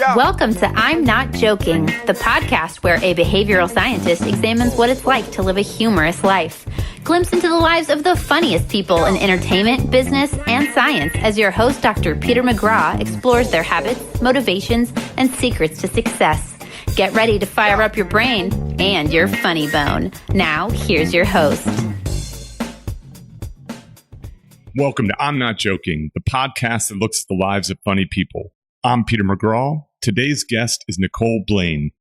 Welcome to I'm Not Joking, the podcast where a behavioral scientist examines what it's like to live a humorous life. Glimpse into the lives of the funniest people in entertainment, business, and science as your host, Dr. Peter McGraw, explores their habits, motivations, and secrets to success. Get ready to fire up your brain and your funny bone. Now, here's your host. Welcome to I'm Not Joking, the podcast that looks at the lives of funny people. I'm Peter McGraw. Today's guest is Nicole Blaine.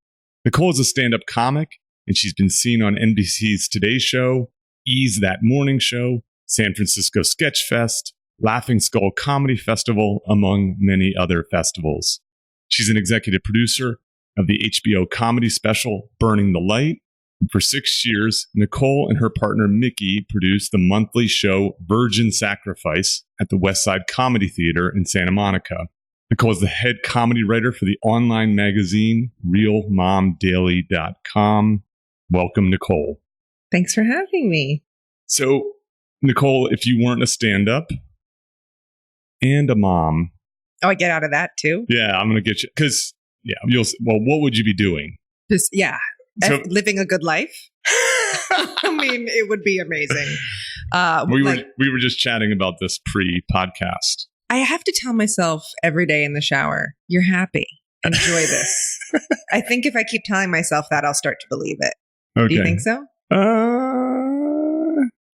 Nicole is a stand-up comic, and she's been seen on NBC's Today Show, E's That Morning Show, San Francisco Sketch Fest, Laughing Skull Comedy Festival, among many other festivals. She's an executive producer of the HBO comedy special Burning the Light. For 6 years, Nicole and her partner Mickey produced the monthly show Virgin Sacrifice at the West Side Comedy Theater in Santa Monica. Nicole is the head comedy writer for the online magazine RealMomDaily.com. Welcome, Nicole. Thanks for having me. So, Nicole, if you weren't a stand-up and a mom... Oh, I get out of that too? Yeah, I'm going to get you... Because, what would you be doing? Living a good life. I mean, it would be amazing. We were just chatting about this pre-podcast. I have to tell myself every day in the shower, you're happy. Enjoy this. I think if I keep telling myself that, I'll start to believe it. Okay. Do you think so?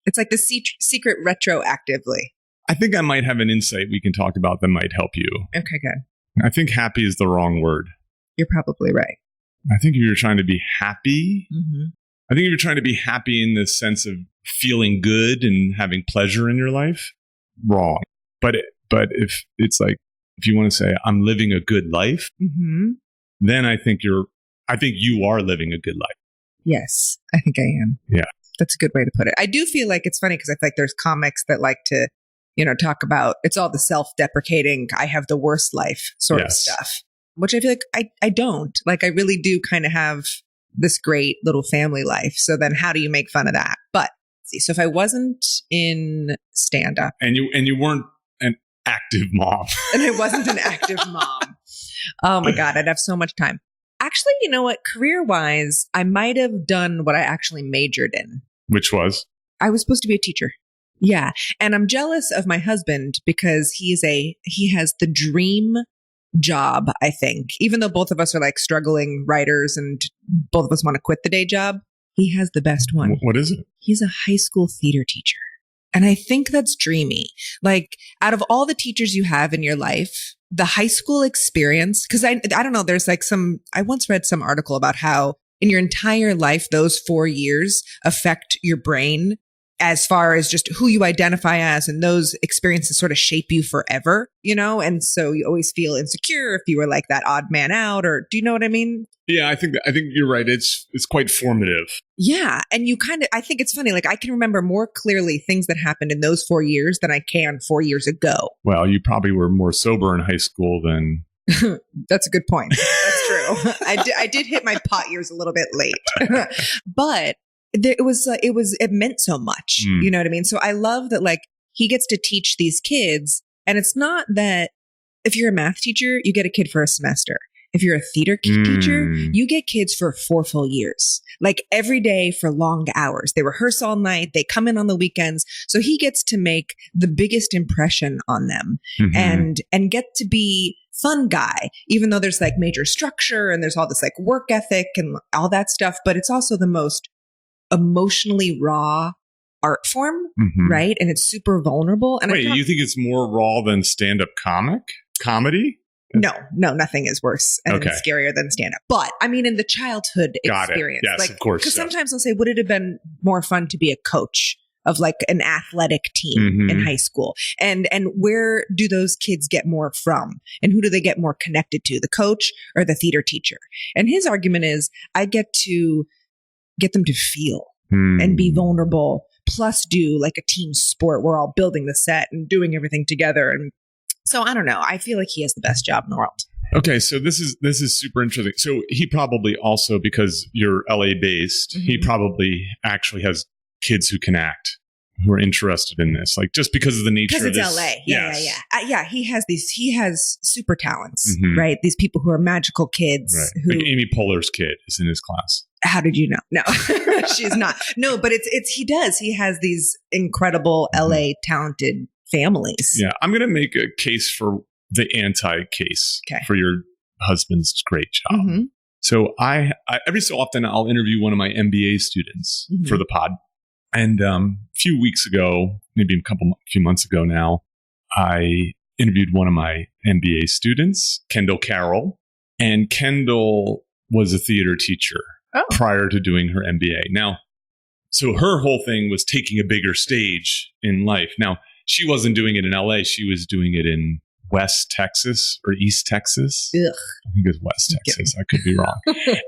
It's like the secret retroactively. I think I might have an insight we can talk about that might help you. Okay, good. I think happy is the wrong word. You're probably right. I think if you're trying to be happy, I think if you're trying to be happy in the sense of feeling good and having pleasure in your life, wrong. But if it's like, if you want to say, I'm living a good life, then I think you are living a good life. Yes, I think I am. Yeah. That's a good way to put it. I do feel like it's funny because I feel like there's comics that like to, talk about, it's all the self-deprecating, I have the worst life sort of stuff, which I feel like I don't. Like, I really do kind of have this great little family life. So then how do you make fun of that? But see, so if I wasn't in stand-up. And you weren't an active mom. And I wasn't an active mom. Oh my God, I'd have so much time. Actually, you know what? Career-wise, I might have done what I actually majored in. Which was? I was supposed to be a teacher. Yeah. And I'm jealous of my husband because he has the dream job, I think. Even though both of us are like struggling writers and both of us want to quit the day job, he has the best one. What is it? He's a high school theater teacher. And I think that's dreamy. Like, out of all the teachers you have in your life, the high school experience, because I don't know, there's like I once read some article about how in your entire life, those 4 years affect your brain as far as just who you identify as, and those experiences sort of shape you forever, and so you always feel insecure if you were like that odd man out, or do you know what I mean? Yeah, I think you're right. It's quite formative. Yeah. And I think it's funny. Like, I can remember more clearly things that happened in those 4 years than I can 4 years ago. Well, you probably were more sober in high school than... That's a good point. That's true. I did hit my pot years a little bit late, but it meant so much. You know what I mean? So I love that, like, he gets to teach these kids, and it's not that if you're a math teacher, you get a kid for a semester. If you're a theater teacher, you get kids for 4 full years, like every day for long hours. They rehearse all night. They come in on the weekends. So he gets to make the biggest impression on them and get to be fun guy, even though there's like major structure and there's all this like work ethic and all that stuff. But it's also the most emotionally raw art form, right? And it's super vulnerable. And wait, you think it's more raw than stand-up comedy? No, nothing is worse and scarier than stand-up. But I mean, in the childhood experience, yes, like, of course. Because sometimes I'll say, would it have been more fun to be a coach of like an athletic team in high school? And where do those kids get more from? And who do they get more connected to, the coach or the theater teacher? And his argument is, I get to get them to feel and be vulnerable, plus do like a team sport. We're all building the set and doing everything together. And so I don't know. I feel like he has the best job in the world. Okay, so this is super interesting. So he probably also, because you're LA based, he probably actually has kids who can act. who are interested in this, like just because of the nature of this. Because it's LA. Yeah. He has super talents, right? These people who are magical kids. Right. Who, like Amy Poehler's kid is in his class. How did you know? No, she's not. No, but he does. He has these incredible LA talented families. Yeah. I'm going to make a case for the anti-case for your husband's great job. So I every so often I'll interview one of my MBA students for the pod. And a few weeks ago, maybe a few months ago now, I interviewed one of my MBA students, Kendall Carroll. And Kendall was a theater teacher prior to doing her MBA. Now, so her whole thing was taking a bigger stage in life. Now, she wasn't doing it in LA. She was doing it in West Texas or East Texas. Ugh. I think it's West Texas. I could be wrong.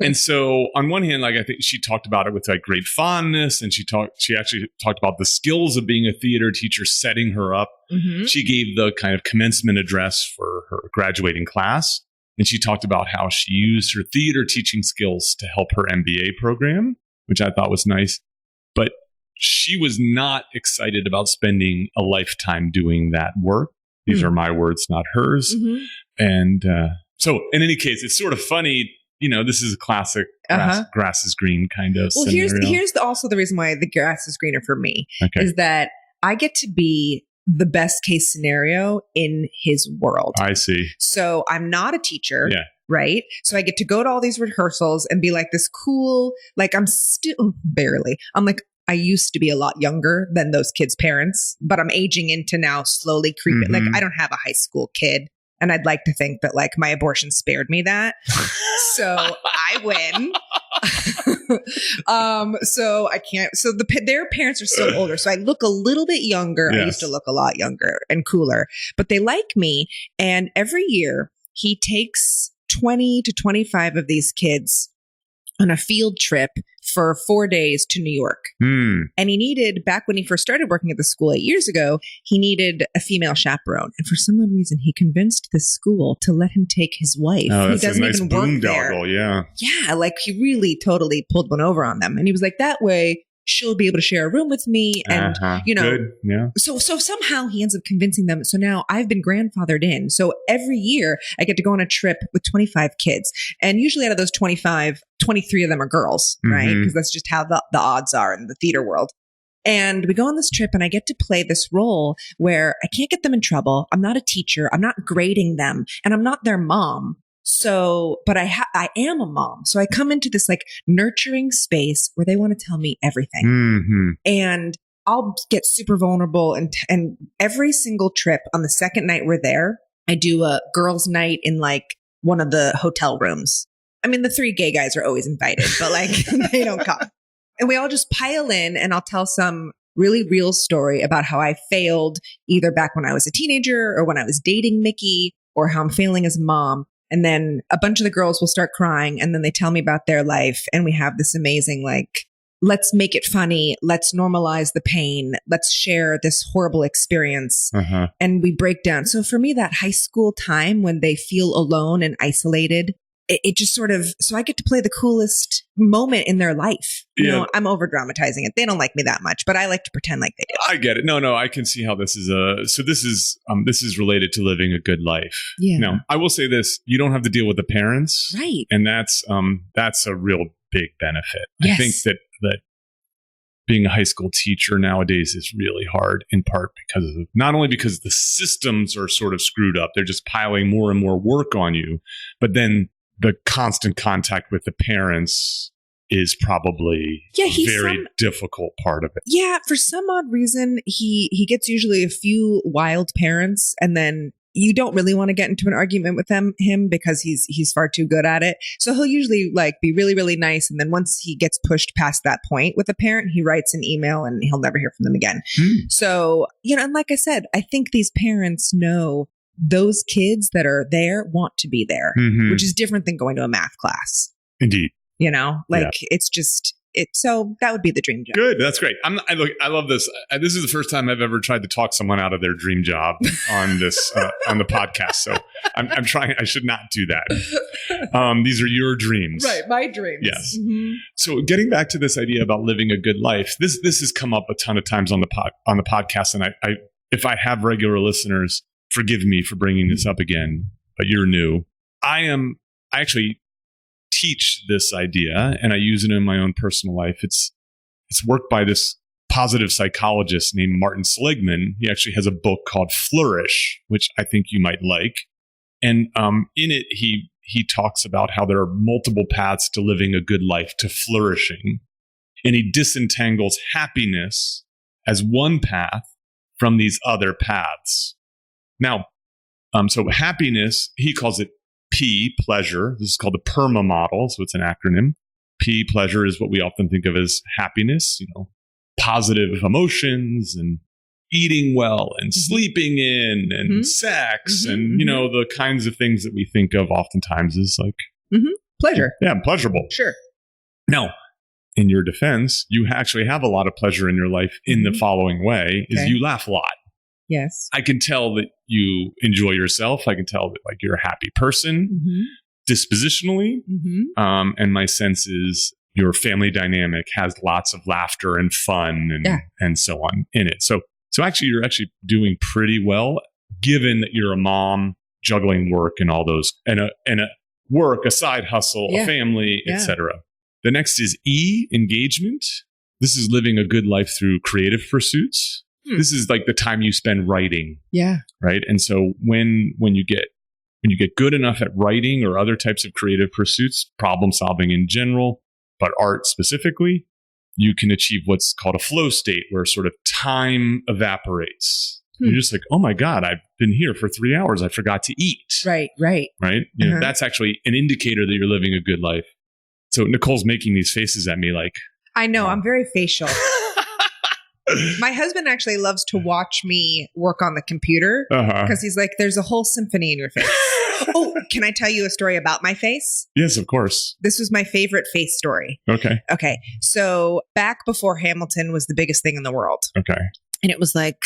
And so on one hand, like I think she talked about it with like great fondness, and she actually talked about the skills of being a theater teacher setting her up. She gave the kind of commencement address for her graduating class, and she talked about how she used her theater teaching skills to help her MBA program, which I thought was nice. But she was not excited about spending a lifetime doing that work. These are my words, not hers. And so in any case, it's sort of funny. You know, this is a classic grass is green kind of scenario. Here's also the reason why the grass is greener for me is that I get to be the best case scenario in his world. I see. So I'm not a teacher. Right. So I get to go to all these rehearsals and be like this cool, like I'm still barely. I'm like, I used to be a lot younger than those kids' parents, but I'm aging into now slowly creeping. Like I don't have a high school kid, and I'd like to think that like my abortion spared me that. So I win. So I can't. So their parents are still older, so I look a little bit younger. I used to look a lot younger and cooler, but they like me. And every year he takes 20 to 25 of these kids on a field trip for 4 days to New York. And he needed, back when he first started working at the school 8 years ago, he needed a female chaperone. And for some odd reason, he convinced the school to let him take his wife. Oh, he doesn't even work there. Yeah, like he really totally pulled one over on them. And he was like, that way she'll be able to share a room with me. And, you know, so somehow he ends up convincing them. So now I've been grandfathered in. So every year I get to go on a trip with 25 kids. And usually out of those 25, 23 of them are girls, right? Because that's just how the odds are in the theater world. And we go on this trip and I get to play this role where I can't get them in trouble. I'm not a teacher. I'm not grading them, and I'm not their mom. So, but I am a mom. So I come into this like nurturing space where they want to tell me everything. And I'll get super vulnerable. And every single trip on the second night we're there, I do a girls' night in like one of the hotel rooms. I mean, the 3 gay guys are always invited, but like they don't come. And we all just pile in, and I'll tell some really real story about how I failed either back when I was a teenager or when I was dating Mickey, or how I'm failing as a mom. And then a bunch of the girls will start crying, and then they tell me about their life. And we have this amazing, like, let's make it funny. Let's normalize the pain. Let's share this horrible experience. And we break down. So for me, that high school time when they feel alone and isolated, it just sort of, so I get to play the coolest moment in their life. You know, I'm over dramatizing it. They don't like me that much, but I like to pretend like they do. I get it. No, I can see how this is this is related to living a good life. Now, I will say this, you don't have to deal with the parents. Right. And that's a real big benefit. I think that being a high school teacher nowadays is really hard, in part because of, not only because the systems are sort of screwed up, they're just piling more and more work on you, but then the constant contact with the parents is probably a very difficult part of it. Yeah, for some odd reason, he gets usually a few wild parents, and then you don't really want to get into an argument with him because he's far too good at it. So he'll usually like be really, really nice, and then once he gets pushed past that point with a parent, he writes an email and he'll never hear from them again. So, you know, and like I said, I think these parents know those kids that are there want to be there, which is different than going to a math class. Indeed. You know, like it's just, So that would be the dream job. Good. That's great. I love this. This is the first time I've ever tried to talk someone out of their dream job on this, on the podcast. So I'm trying, I should not do that. These are your dreams. Right. My dreams. Yes. Mm-hmm. So getting back to this idea about living a good life, this has come up a ton of times on the podcast. And I if I have regular listeners, forgive me for bringing this up again, but you're new. I actually teach this idea and I use it in my own personal life. It's work by this positive psychologist named Martin Seligman. He actually has a book called Flourish, which I think you might like. And in it, he talks about how there are multiple paths to living a good life, to flourishing. And he disentangles happiness as one path from these other paths. Now, so happiness, he calls it P, pleasure. This is called the PERMA model, so it's an acronym. P, pleasure, is what we often think of as happiness, positive emotions and eating well and sleeping in and sex and, the kinds of things that we think of oftentimes as like... Pleasure. Yeah, pleasurable. Sure. Now, in your defense, you actually have a lot of pleasure in your life in the following way, is you laugh a lot. Yes. I can tell that you enjoy yourself. I can tell that like you're a happy person dispositionally. And my sense is your family dynamic has lots of laughter and fun and so on in it. So actually you're actually doing pretty well given that you're a mom juggling work and all those and a work, a side hustle, a family, etc. The next is E, engagement. This is living a good life through creative pursuits. This is like the time you spend writing. Yeah. Right. And so when you get good enough at writing or other types of creative pursuits, problem solving in general, but art specifically, you can achieve what's called a flow state where sort of time evaporates. You're just like, oh my God, I've been here for 3 hours. I forgot to eat. Right. That's actually an indicator that you're living a good life. So Nicole's making these faces at me like. I know. I'm very facial. My husband actually loves to watch me work on the computer because he's like, there's a whole symphony in your face. Oh, can I tell you a story about my face? Yes, of course. This was my favorite face story. Okay. So back before Hamilton was the biggest thing in the world. Okay. And it was like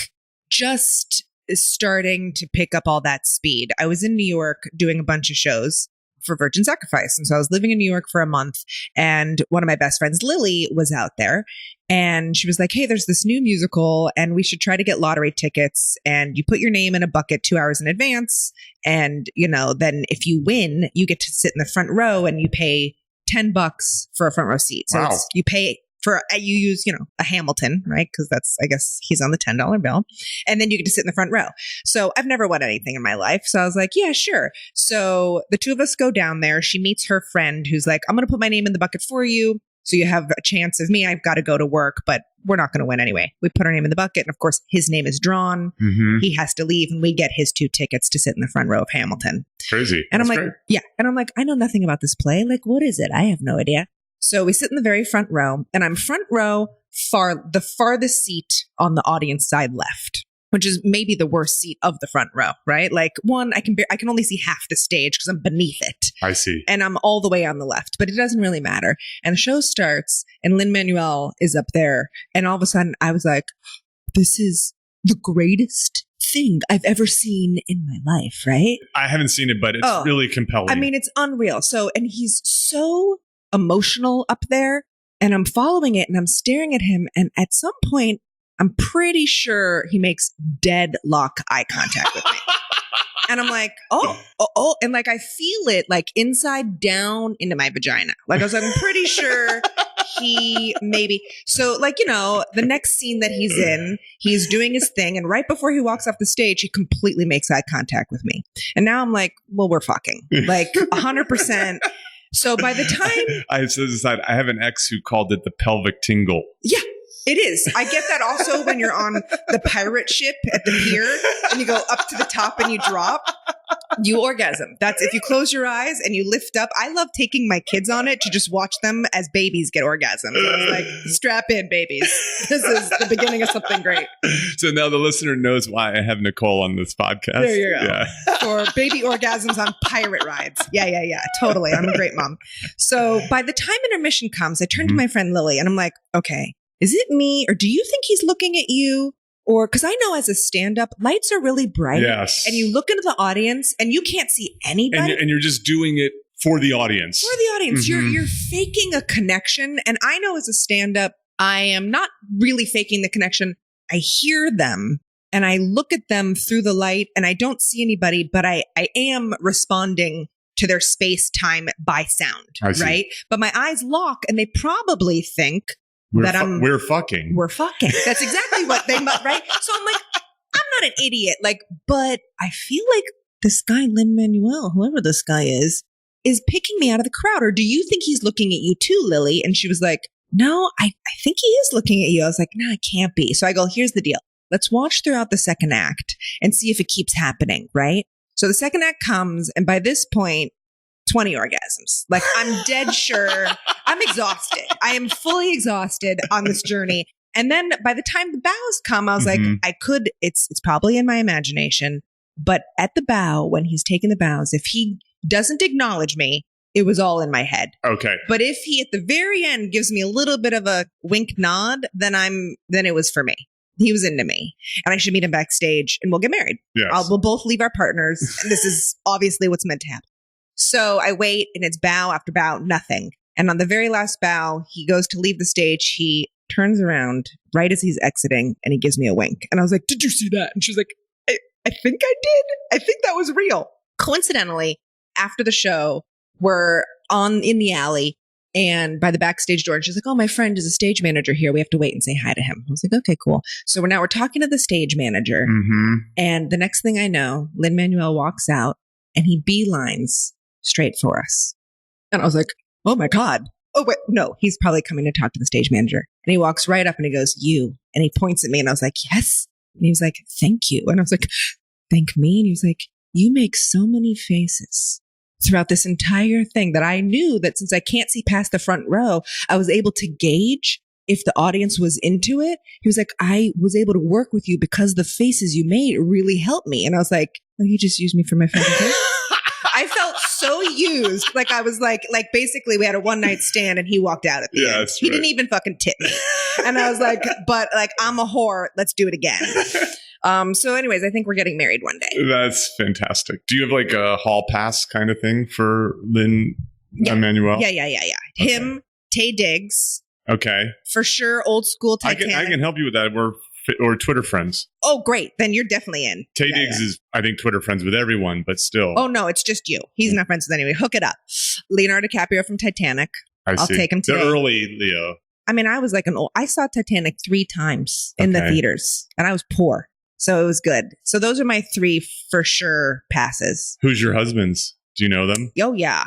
just starting to pick up all that speed. I was in New York doing a bunch of shows for Virgin Sacrifice. And so I was living in New York for a month and one of my best friends, Lily, was out there and she was like, hey, there's this new musical and we should try to get lottery tickets and you put your name in a bucket 2 hours in advance. And, then if you win, you get to sit in the front row and you pay $10 for a front row seat. So you pay you use, a Hamilton, right? Because I guess he's on the $10 bill. And then you get to sit in the front row. So I've never won anything in my life. So I was like, yeah, sure. So the two of us go down there. She meets her friend who's like, I'm going to put my name in the bucket for you. So you have a chance of me. I've got to go to work, but we're not going to win anyway. We put our name in the bucket. And of course, his name is drawn. He has to leave and we get his 2 tickets to sit in the front row of Hamilton. Crazy. And That's I'm like, great. yeah. And I'm like, I know nothing about this play. Like, what is it? I have no idea. So we sit in the very front row and I'm front row the farthest seat on the audience side left, which is maybe the worst seat of the front row, right? Like I can only see half the stage because I'm beneath it. I see. And I'm all the way on the left, but it doesn't really matter. And the show starts and Lin-Manuel is up there. And all of a sudden I was like, this is the greatest thing I've ever seen in my life, right? I haven't seen it, but it's really compelling. I mean, it's unreal. So, and he's so emotional up there and I'm following it and I'm staring at him. And at some point, I'm pretty sure he makes deadlock eye contact with me. And I'm like, oh. And like, I feel it like inside down into my vagina. Like I was like, I'm pretty sure he maybe. So like, the next scene that he's in, he's doing his thing. And right before he walks off the stage, he completely makes eye contact with me. And now I'm like, well, we're fucking like 100%. So by the time I have an ex who called it the pelvic tingle. Yeah, it is. I get that also when you're on the pirate ship at the pier and you go up to the top and you drop. You orgasm. That's if you close your eyes and you lift up. I love taking my kids on it to just watch them as babies get orgasms. I was like, strap in, babies. This is the beginning of something great. So now the listener knows why I have Nicole on this podcast. There you go. Yeah. For baby orgasms on pirate rides. Yeah. Totally. I'm a great mom. So by the time intermission comes, I turn to my friend Lily and I'm like, okay, is it me or do you think he's looking at you? Or because I know as a stand-up, lights are really bright. Yes. And you look into the audience and you can't see anybody. And you're just doing it for the audience. For the audience. You're faking a connection. And I know as a stand-up, I am not really faking the connection. I hear them and I look at them through the light and I don't see anybody, but I am responding to their space-time by sound. Right? But my eyes lock and they probably think we're fucking. That's exactly what they must, right? So I'm like, I'm not an idiot. But I feel like this guy, Lin-Manuel, whoever this guy is picking me out of the crowd. Or do you think he's looking at you too, Lily? And she was like, no, I think he is looking at you. I was like, no, it can't be. So I go, here's the deal. Let's watch throughout the second act and see if it keeps happening, right? So the second act comes, and by this point, 20 orgasms. I'm dead sure. I'm exhausted. I am fully exhausted on this journey. And then by the time the bows come, I was like, it's probably in my imagination, but at the bow, when he's taking the bows, if he doesn't acknowledge me, it was all in my head. Okay. But if he at the very end gives me a little bit of a wink nod, then it was for me. He was into me and I should meet him backstage and we'll get married. Yes. We'll both leave our partners. And this is obviously what's meant to happen. So I wait and it's bow after bow, nothing. And on the very last bow, he goes to leave the stage. He turns around right as he's exiting and he gives me a wink. And I was like, did you see that? And she was like, I think I did. I think that was real. Coincidentally, after the show, we're in the alley and by the backstage door. And she's like, oh, my friend is a stage manager here. We have to wait and say hi to him. I was like, okay, cool. So we're talking to the stage manager. And the next thing I know, Lin-Manuel walks out and he beelines straight for us. And I was like, oh my God. Oh, wait, no, he's probably coming to talk to the stage manager. And he walks right up and he goes, you. And he points at me and I was like, yes. And he was like, thank you. And I was like, thank me. And he was like, you make so many faces throughout this entire thing that I knew that since I can't see past the front row, I was able to gauge if the audience was into it. He was like, I was able to work with you because the faces you made really helped me. And I was like, oh, you just used me for my fucking face? I felt so used. I was like basically we had a one night stand and he walked out at the end. He didn't even fucking tip me. And I was like, but I'm a whore. Let's do it again. So anyways, I think we're getting married one day. That's fantastic. Do you have a hall pass kind of thing for Lin-Manuel? Yeah. Him, Tay Diggs. Okay. For sure. Old school Titanic. I can help you with that. We're Twitter friends. Oh, great. Then you're definitely in. Tay Diggs is, I think, Twitter friends with everyone, but still. Oh, no, it's just you. He's not friends with anyone. Hook it up. Leonardo DiCaprio from Titanic. I'll take him today. The early Leo. I mean, I was I saw Titanic 3 times in the theaters and I was poor. So it was good. So those are my 3 for sure passes. Who's your husband's? Do you know them? Oh, yeah.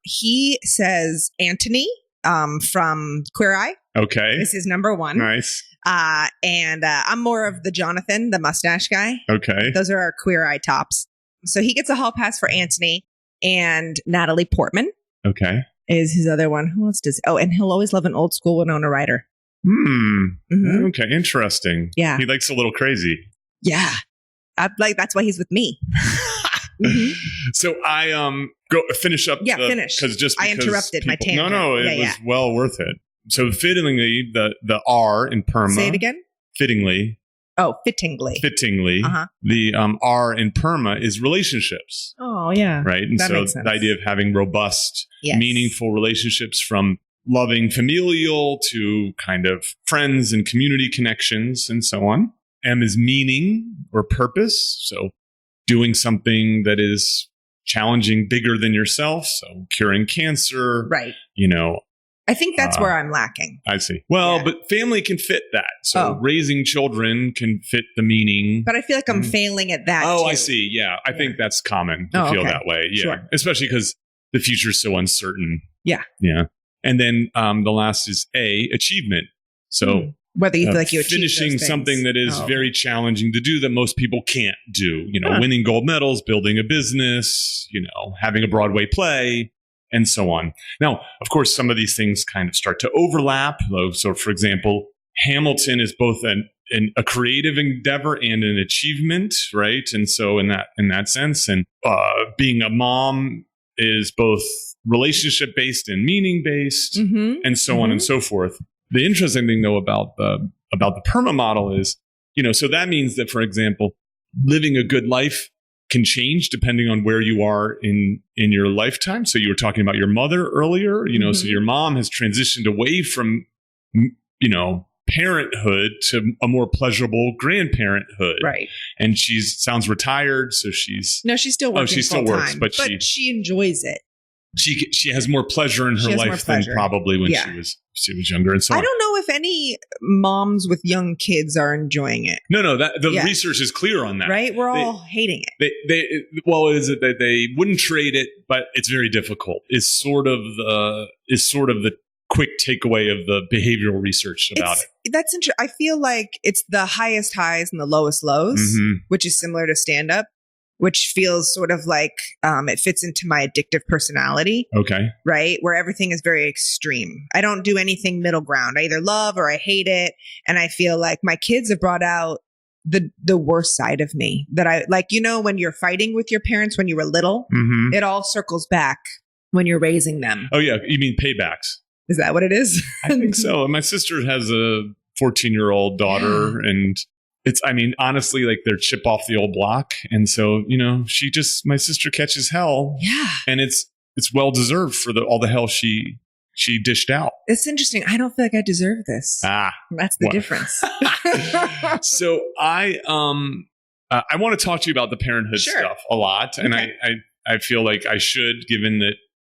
He says Anthony from Queer Eye. Okay. This is number 1. Nice. And I'm more of the Jonathan, the mustache guy. Okay. Those are our Queer Eye tops. So he gets a hall pass for Anthony and Natalie Portman. Okay. Is his other one. Who else does? Oh, and he'll always love an old school Winona Ryder. Okay. Interesting. Yeah. He likes a little crazy. Yeah. That's why he's with me. So I go finish up. Finish. Because I interrupted my tangent. No, it was well worth it. So fittingly, the R in PERMA. Say it again. Fittingly. Oh, fittingly. The R in PERMA is relationships. Oh, yeah. Right. And that so makes sense. The idea of having robust, meaningful relationships from loving familial to kind of friends and community connections and so on. M is meaning or purpose. So doing something that is challenging, bigger than yourself. So curing cancer. Right. I think that's where I'm lacking. I see. Well, but family can fit that. So raising children can fit the meaning. But I feel like I'm failing at that. Oh, too. I see. Yeah. I think that's common to feel that way. Yeah. Sure. Especially because the future is so uncertain. Yeah. Yeah. And then the last is A, achievement. So Whether you feel like you achieve finishing those something that is okay. very challenging to do that most people can't do, winning gold medals, building a business, having a Broadway play, and so on. Now, of course, some of these things kind of start to overlap. So, for example, Hamilton is both a creative endeavor and an achievement, right? And so in that sense, and being a mom is both relationship based and meaning based, and so on and so forth. The interesting thing, though, about the PERMA model is, so that means that, for example, living a good life can change depending on where you are in your lifetime. So you were talking about your mother earlier, so your mom has transitioned away from, parenthood to a more pleasurable grandparenthood. Right. And sounds retired. So she's still working. She still works, but she enjoys it. She has more pleasure in her life than probably when she was younger. And so I don't know if any moms with young kids are enjoying it. No, the research is clear on that. Right? We're all hating it. Is it that they wouldn't trade it, but it's very difficult. Is sort of the quick takeaway of the behavioral research about it. That's interesting. I feel like it's the highest highs and the lowest lows, which is similar to stand-up, which feels sort of like it fits into my addictive personality. Okay. Right? Where everything is very extreme. I don't do anything middle ground. I either love or I hate it. And I feel like my kids have brought out the worst side of me that I like, when you're fighting with your parents when you were little, it all circles back when you're raising them. Oh, yeah. You mean paybacks? Is that what it is? I think so. My sister has a 14-year-old daughter, and honestly, like they're chip off the old block. And so, my sister catches hell. Yeah. And it's well deserved for all the hell she dished out. It's interesting. I don't feel like I deserve this. That's the difference. So I want to talk to you about the parenthood stuff a lot. And I feel like I should, given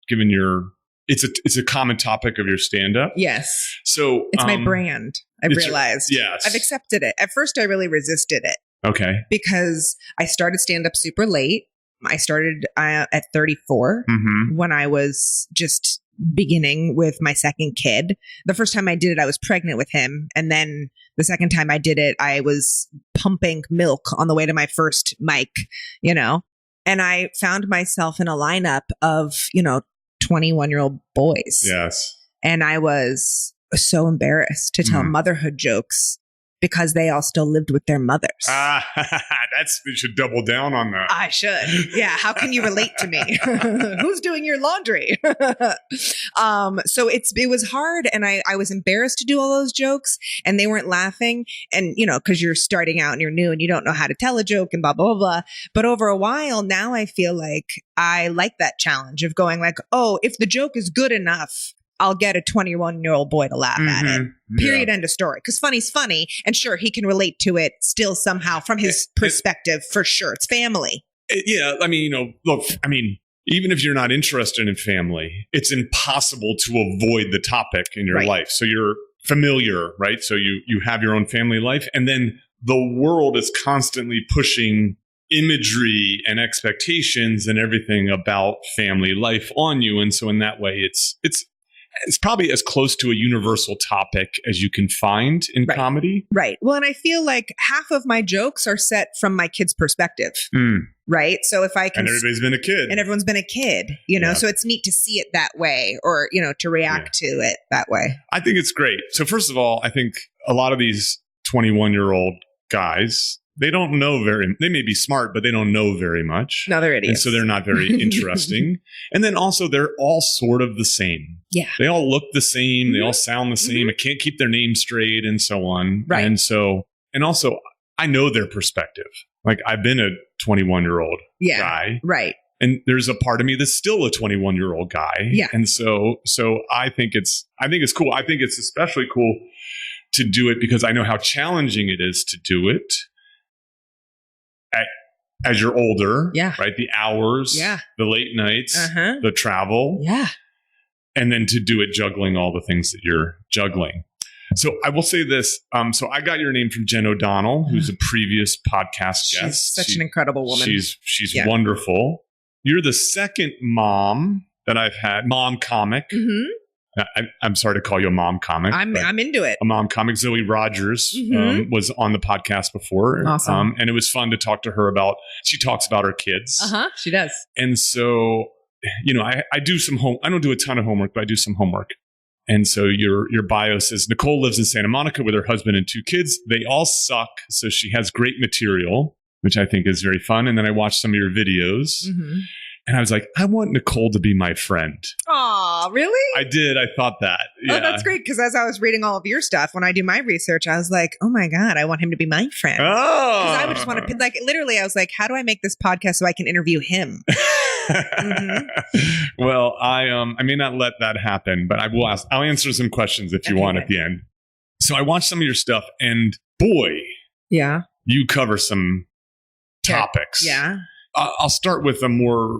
your, it's a common topic of your stand-up. Yes. So it's my brand. I've realized. Yes. I've accepted it. At first, I really resisted it. Okay. Because I started stand-up super late. I started at 34 when I was just beginning with my second kid. The first time I did it, I was pregnant with him. And then the second time I did it, I was pumping milk on the way to my first mic, and I found myself in a lineup of, 21-year-old boys. Yes. And I was so embarrassed to tell motherhood jokes because they all still lived with their mothers. You should double down on that. I should. Yeah. How can you relate to me? Who's doing your laundry? So it was hard, and I was embarrassed to do all those jokes, and they weren't laughing. And, because you're starting out and you're new and you don't know how to tell a joke and blah, blah, blah, blah. But over a while now, I feel like I like that challenge of going like, oh, if the joke is good enough, I'll get a 21-year-old boy to laugh at it. Period. End of story. Because funny's funny. And sure, he can relate to it still somehow from his perspective, for sure. It's family. Yeah. Even if you're not interested in family, it's impossible to avoid the topic in your life. So you're familiar, right? So you have your own family life. And then the world is constantly pushing imagery and expectations and everything about family life on you. And so in that way, it's probably as close to a universal topic as you can find in comedy. Right. Well, and I feel like half of my jokes are set from my kid's perspective. Right. So if I can. And everybody's been a kid. And everyone's been a kid, so it's neat to see it that way, or, to react to it that way. I think it's great. So first of all, I think a lot of these 21-year-old guys, they don't know they may be smart, but they don't know very much. No, they're idiots. And so they're not very interesting. And then also they're all sort of the same. Yeah. They all look the same. They all sound the same. I can't keep their names straight and so on. Right. And also I know their perspective. Like I've been a 21-year-old guy. Right. And there's a part of me that's still a 21-year-old guy. Yeah. And so I think it's cool. I think it's especially cool to do it because I know how challenging it is to do it. As you're older, right? The hours, the late nights, the travel, and then to do it juggling all the things that you're juggling. So I will say this. So I got your name from Jen O'Donnell, who's a previous podcast guest. She's such an incredible woman. She's wonderful. You're the second mom that I've had, mom comic I'm sorry to call you a mom comic. I'm into it. A mom comic. Zoe Rogers was on the podcast before. Awesome. And it was fun to talk to her about, she talks about her kids. She does. And so, I do some I don't do a ton of homework, but I do some homework. And so your bio says, Nicole lives in Santa Monica with her husband and 2 kids. They all suck. So she has great material, which I think is very fun. And then I watched some of your videos and I was like, I want Nicole to be my friend. Aw, really? I did. I thought that. Yeah. Oh, that's great. Because as I was reading all of your stuff, when I do my research, I was like, oh my God, I want him to be my friend. Oh. Because I would just want to, literally, I was like, how do I make this podcast so I can interview him? Well, I may not let that happen, but I will ask. I'll answer some questions if you want at the end. So I watched some of your stuff, and boy, you cover some topics. Yeah. I'll start with a more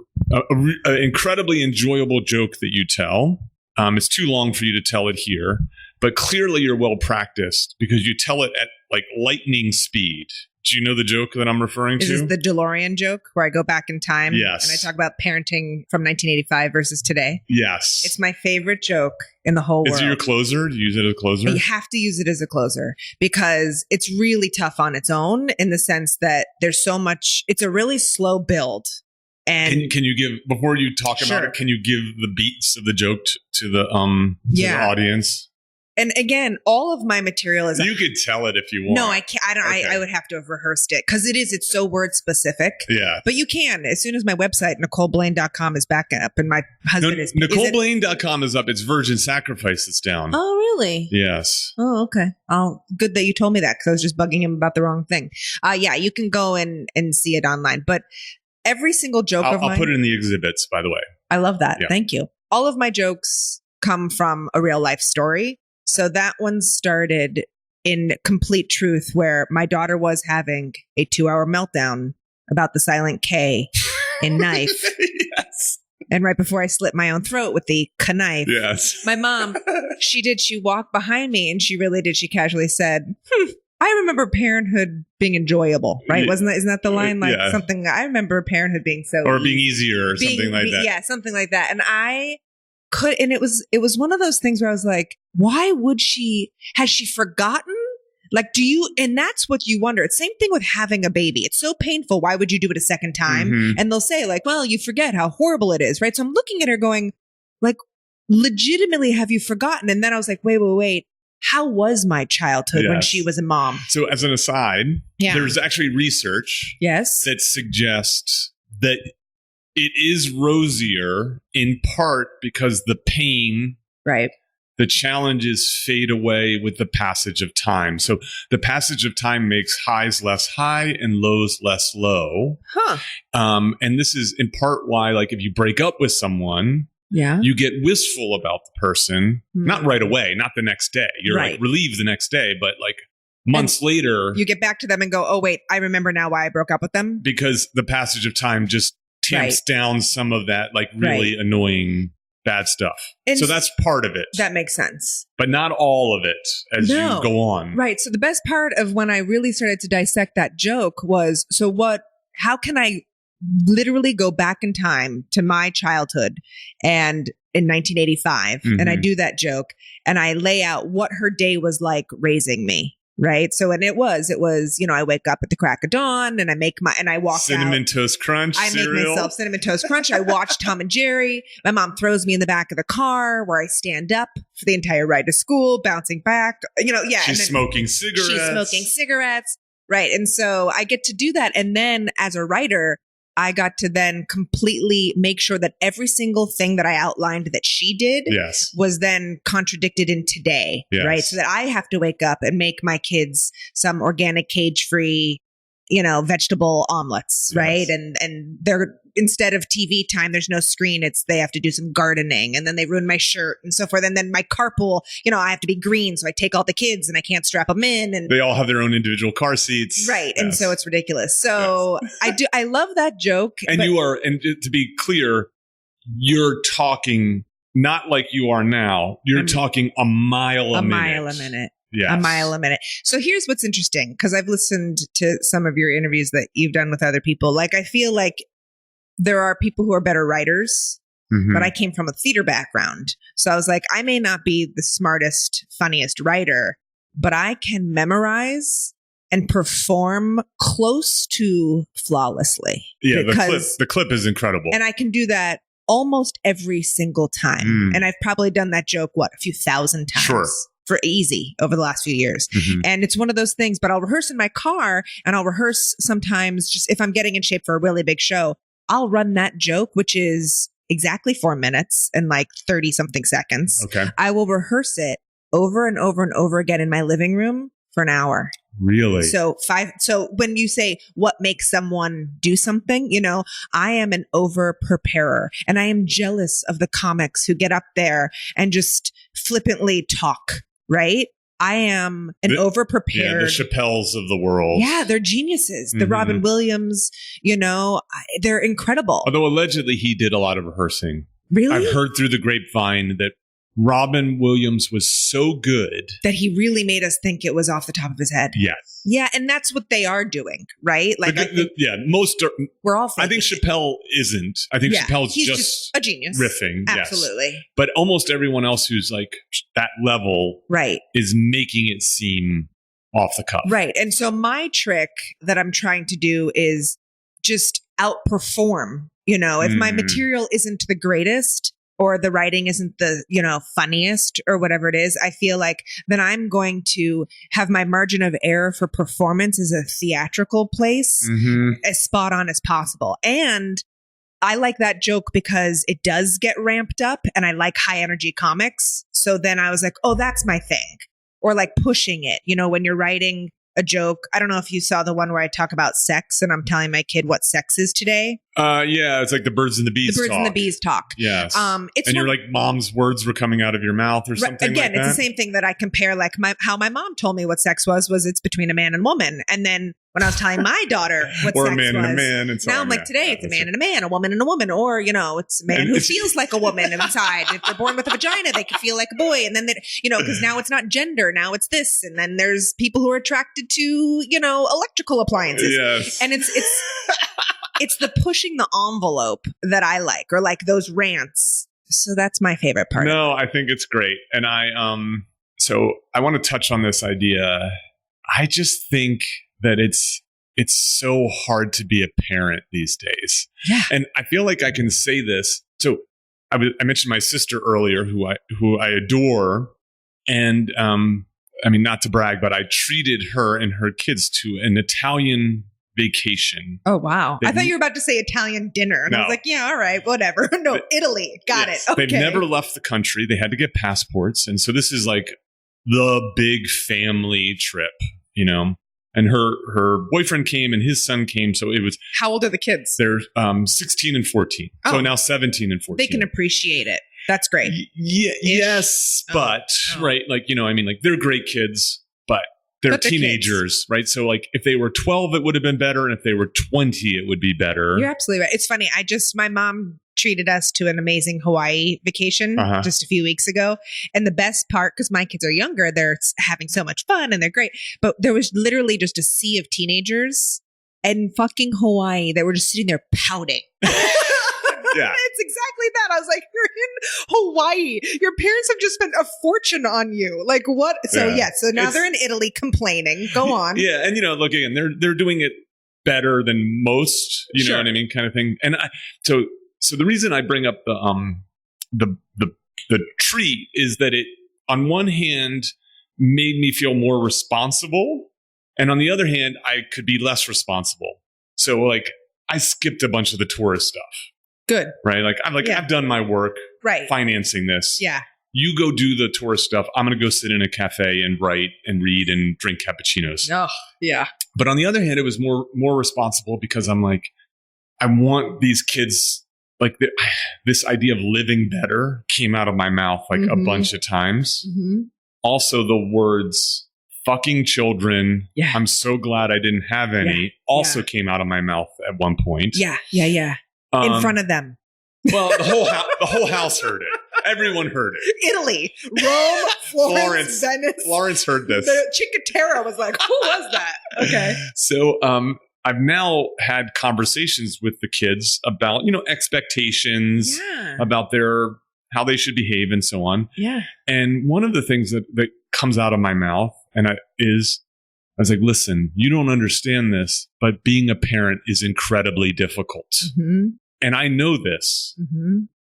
incredibly enjoyable joke that you tell. It's too long for you to tell it here, but clearly you're well practiced because you tell it at like lightning speed. Do you know the joke that I'm referring to? Is this the DeLorean joke where I go back in time? Yes. And I talk about parenting from 1985 versus today? Yes. It's my favorite joke in the whole world. Is it your closer? Do you use it as a closer? You have to use it as a closer because it's really tough on its own in the sense that there's so much, it's a really slow build. And can you give, before you talk about it, can you give the beats of the joke to the the audience? And again, all of my material is. You could tell it if you want. No, I can't. I don't. Okay. I would have to have rehearsed it because it's so word specific. Yeah. But you can. As soon as my website, NicoleBlaine.com, is back up and my husband is. NicoleBlaine.com is up. It's Virgin Sacrifice that's down. Oh, really? Yes. Oh, okay. Good that you told me that because I was just bugging him about the wrong thing. Yeah, you can go and see it online. But every single joke of mine. I'll put it in the exhibits, by the way. I love that. Yeah. Thank you. All of my jokes come from a real life story. So that one started in complete truth where my daughter was having a 2-hour meltdown about the silent K in knife. Yes. And right before I slit my own throat with the knife, yes. My mom, she walked behind me and she really did. She casually said, I remember parenthood being enjoyable, right? Yeah. Isn't that the line? Like something, I remember parenthood being so or being easier or something like that. Yeah, something like that. And it was one of those things where I was like, why would has she forgotten? Like, and that's what you wonder. It's same thing with having a baby. It's so painful. Why would you do it a second time? Mm-hmm. And they'll say like, well, you forget how horrible it is. Right. So I'm looking at her going like, legitimately, have you forgotten? And then I was like, wait. How was my childhood when she was a mom? So as an aside, there's actually research that suggests that it is rosier in part because the pain, the challenges fade away with the passage of time. So the passage of time makes highs less high and lows less low. And this is in part why, like, if you break up with someone, you get wistful about the person, not right away, not the next day. You're like relieved the next day, but like months later, you get back to them and go, oh, wait, I remember now why I broke up with them. Because the passage of time just tamps down some of that like really annoying bad stuff. And so that's part of it. That makes sense. But not all of it as you go on. Right. So the best part of when I really started to dissect that joke was, how can I literally go back in time to my childhood and in 1985 and I do that joke and I lay out what her day was like raising me. Right. So, and it was, I wake up at the crack of dawn and I walk Cinnamon Toast Crunch. I make myself Cinnamon Toast Crunch. I watch Tom and Jerry. My mom throws me in the back of the car where I stand up for the entire ride to school, bouncing back, She's smoking cigarettes. Right. And so I get to do that. And then as a writer, I got to then completely make sure that every single thing that I outlined that she did was then contradicted in today, right? So that I have to wake up and make my kids some organic cage-free, vegetable omelets, right? And they're, instead of TV time, there's no screen. They have to do some gardening and then they ruin my shirt and so forth. And then my carpool, I have to be green. So I take all the kids and I can't strap them in and they all have their own individual car seats. Right. Yes. And so it's ridiculous. So I love that joke. And and to be clear, you're talking not like you are now. You're talking a mile a minute. Yes. A mile a minute. So here's what's interesting, because I've listened to some of your interviews that you've done with other people. Like, I feel like there are people who are better writers but I came from a theater background. So I was like, I may not be the smartest, funniest writer, but I can memorize and perform close to flawlessly. Yeah, the clip is incredible. And I can do that almost every single time. And I've probably done that joke, a few thousand times. Sure. For easy over the last few years. And it's one of those things, but I'll rehearse in my car, and I'll rehearse sometimes just if I'm getting in shape for a really big show, I'll run that joke, which is exactly 4 minutes and like 30 something seconds. Okay. I will rehearse it over and over and over again in my living room for an hour. Really? So when you say what makes someone do something, I am an over preparer, and I am jealous of the comics who get up there and just flippantly talk. Right? I am an over-prepared. Yeah, the Chappelles of the world. Yeah, they're geniuses. The Robin Williams, they're incredible. Although allegedly he did a lot of rehearsing. Really? I've heard through the grapevine that Robin Williams was so good that he really made us think it was off the top of his head. Yes. Yeah, and that's what they are doing, right? Like, most are. We're all. I think Chappelle isn't. I think Chappelle's he's just a genius, riffing. Absolutely. Yes. But almost everyone else who's like that level, right, is making it seem off the cuff, right. And so my trick that I'm trying to do is just outperform. If my material isn't the greatest, or the writing isn't the, funniest or whatever it is, I feel like then I'm going to have my margin of error for performance as a theatrical place as spot on as possible. And I like that joke because it does get ramped up, and I like high energy comics. So then I was like, oh, that's my thing. Or like pushing it, when you're writing a joke. I don't know if you saw the one where I talk about sex and I'm telling my kid what sex is today. Yeah, it's like the birds and the bees talk. The birds and the bees talk. Yes. And you're like, mom's words were coming out of your mouth or something again, like that? It's the same thing that I compare, like how my mom told me what sex was it's between a man and woman. And then when I was telling my daughter what or sex a man was, and a man. And so now I'm like, today it's a man and a man, a woman and a woman. Or, it's a man who feels like a woman inside. If they're born with a vagina, they can feel like a boy. And then, because now it's not gender, now it's this. And then there's people who are attracted to, electrical appliances. Yes. And it's the pushing the envelope that I like, or like those rants. So that's my favorite part. No, I think it's great. And so I want to touch on this idea. I just think that it's so hard to be a parent these days. Yeah. And I feel like I can say this. So I mentioned my sister earlier, who I adore. And, not to brag, but I treated her and her kids to an Italian vacation. Oh, wow. I thought you were about to say Italian dinner. And I was like, yeah, all right, whatever. No, Italy. Got it. Okay. They've never left the country. They had to get passports. And so this is like the big family trip, And her boyfriend came and his son came. So it was. How old are the kids? They're 16 and 14. Oh. So now 17 and 14. They can appreciate it. That's great. Yes, but right, like they're great kids, but they're teenagers, right? So like if they were 12, it would have been better, and if they were 20, it would be better. You're absolutely right. It's funny. My mom treated us to an amazing Hawaii vacation just a few weeks ago, and the best part, because my kids are younger, they're having so much fun and they're great. But there was literally just a sea of teenagers in fucking Hawaii that were just sitting there pouting. Yeah. It's exactly that. I was like, you're in Hawaii. Your parents have just spent a fortune on you. Like what? So so now they're in Italy complaining. Go on. Yeah. And look, again, they're doing it better than most, you know what I mean? Kind of thing. And so the reason I bring up the treat is that it, on one hand, made me feel more responsible. And on the other hand, I could be less responsible. So like I skipped a bunch of the tourist stuff. Good. Right. Like I've done my work financing this. Yeah. You go do the tourist stuff. I'm going to go sit in a cafe and write and read and drink cappuccinos. Oh, yeah. But on the other hand, it was more responsible because I'm like, I want these kids, like this idea of living better came out of my mouth like a bunch of times. Mm-hmm. Also the words fucking children. Yeah. I'm so glad I didn't have any also came out of my mouth at one point. Yeah. Yeah. Yeah. In front of them. Well, the whole house heard it. Everyone heard it. Italy, Rome, Florence, Venice. Florence heard this. The Cinque Terre was like, who was that? Okay. So I've now had conversations with the kids about, expectations, about how they should behave and so on. Yeah. And one of the things that comes out of my mouth I was like, listen, you don't understand this, but being a parent is incredibly difficult. Mm-hmm. And I know this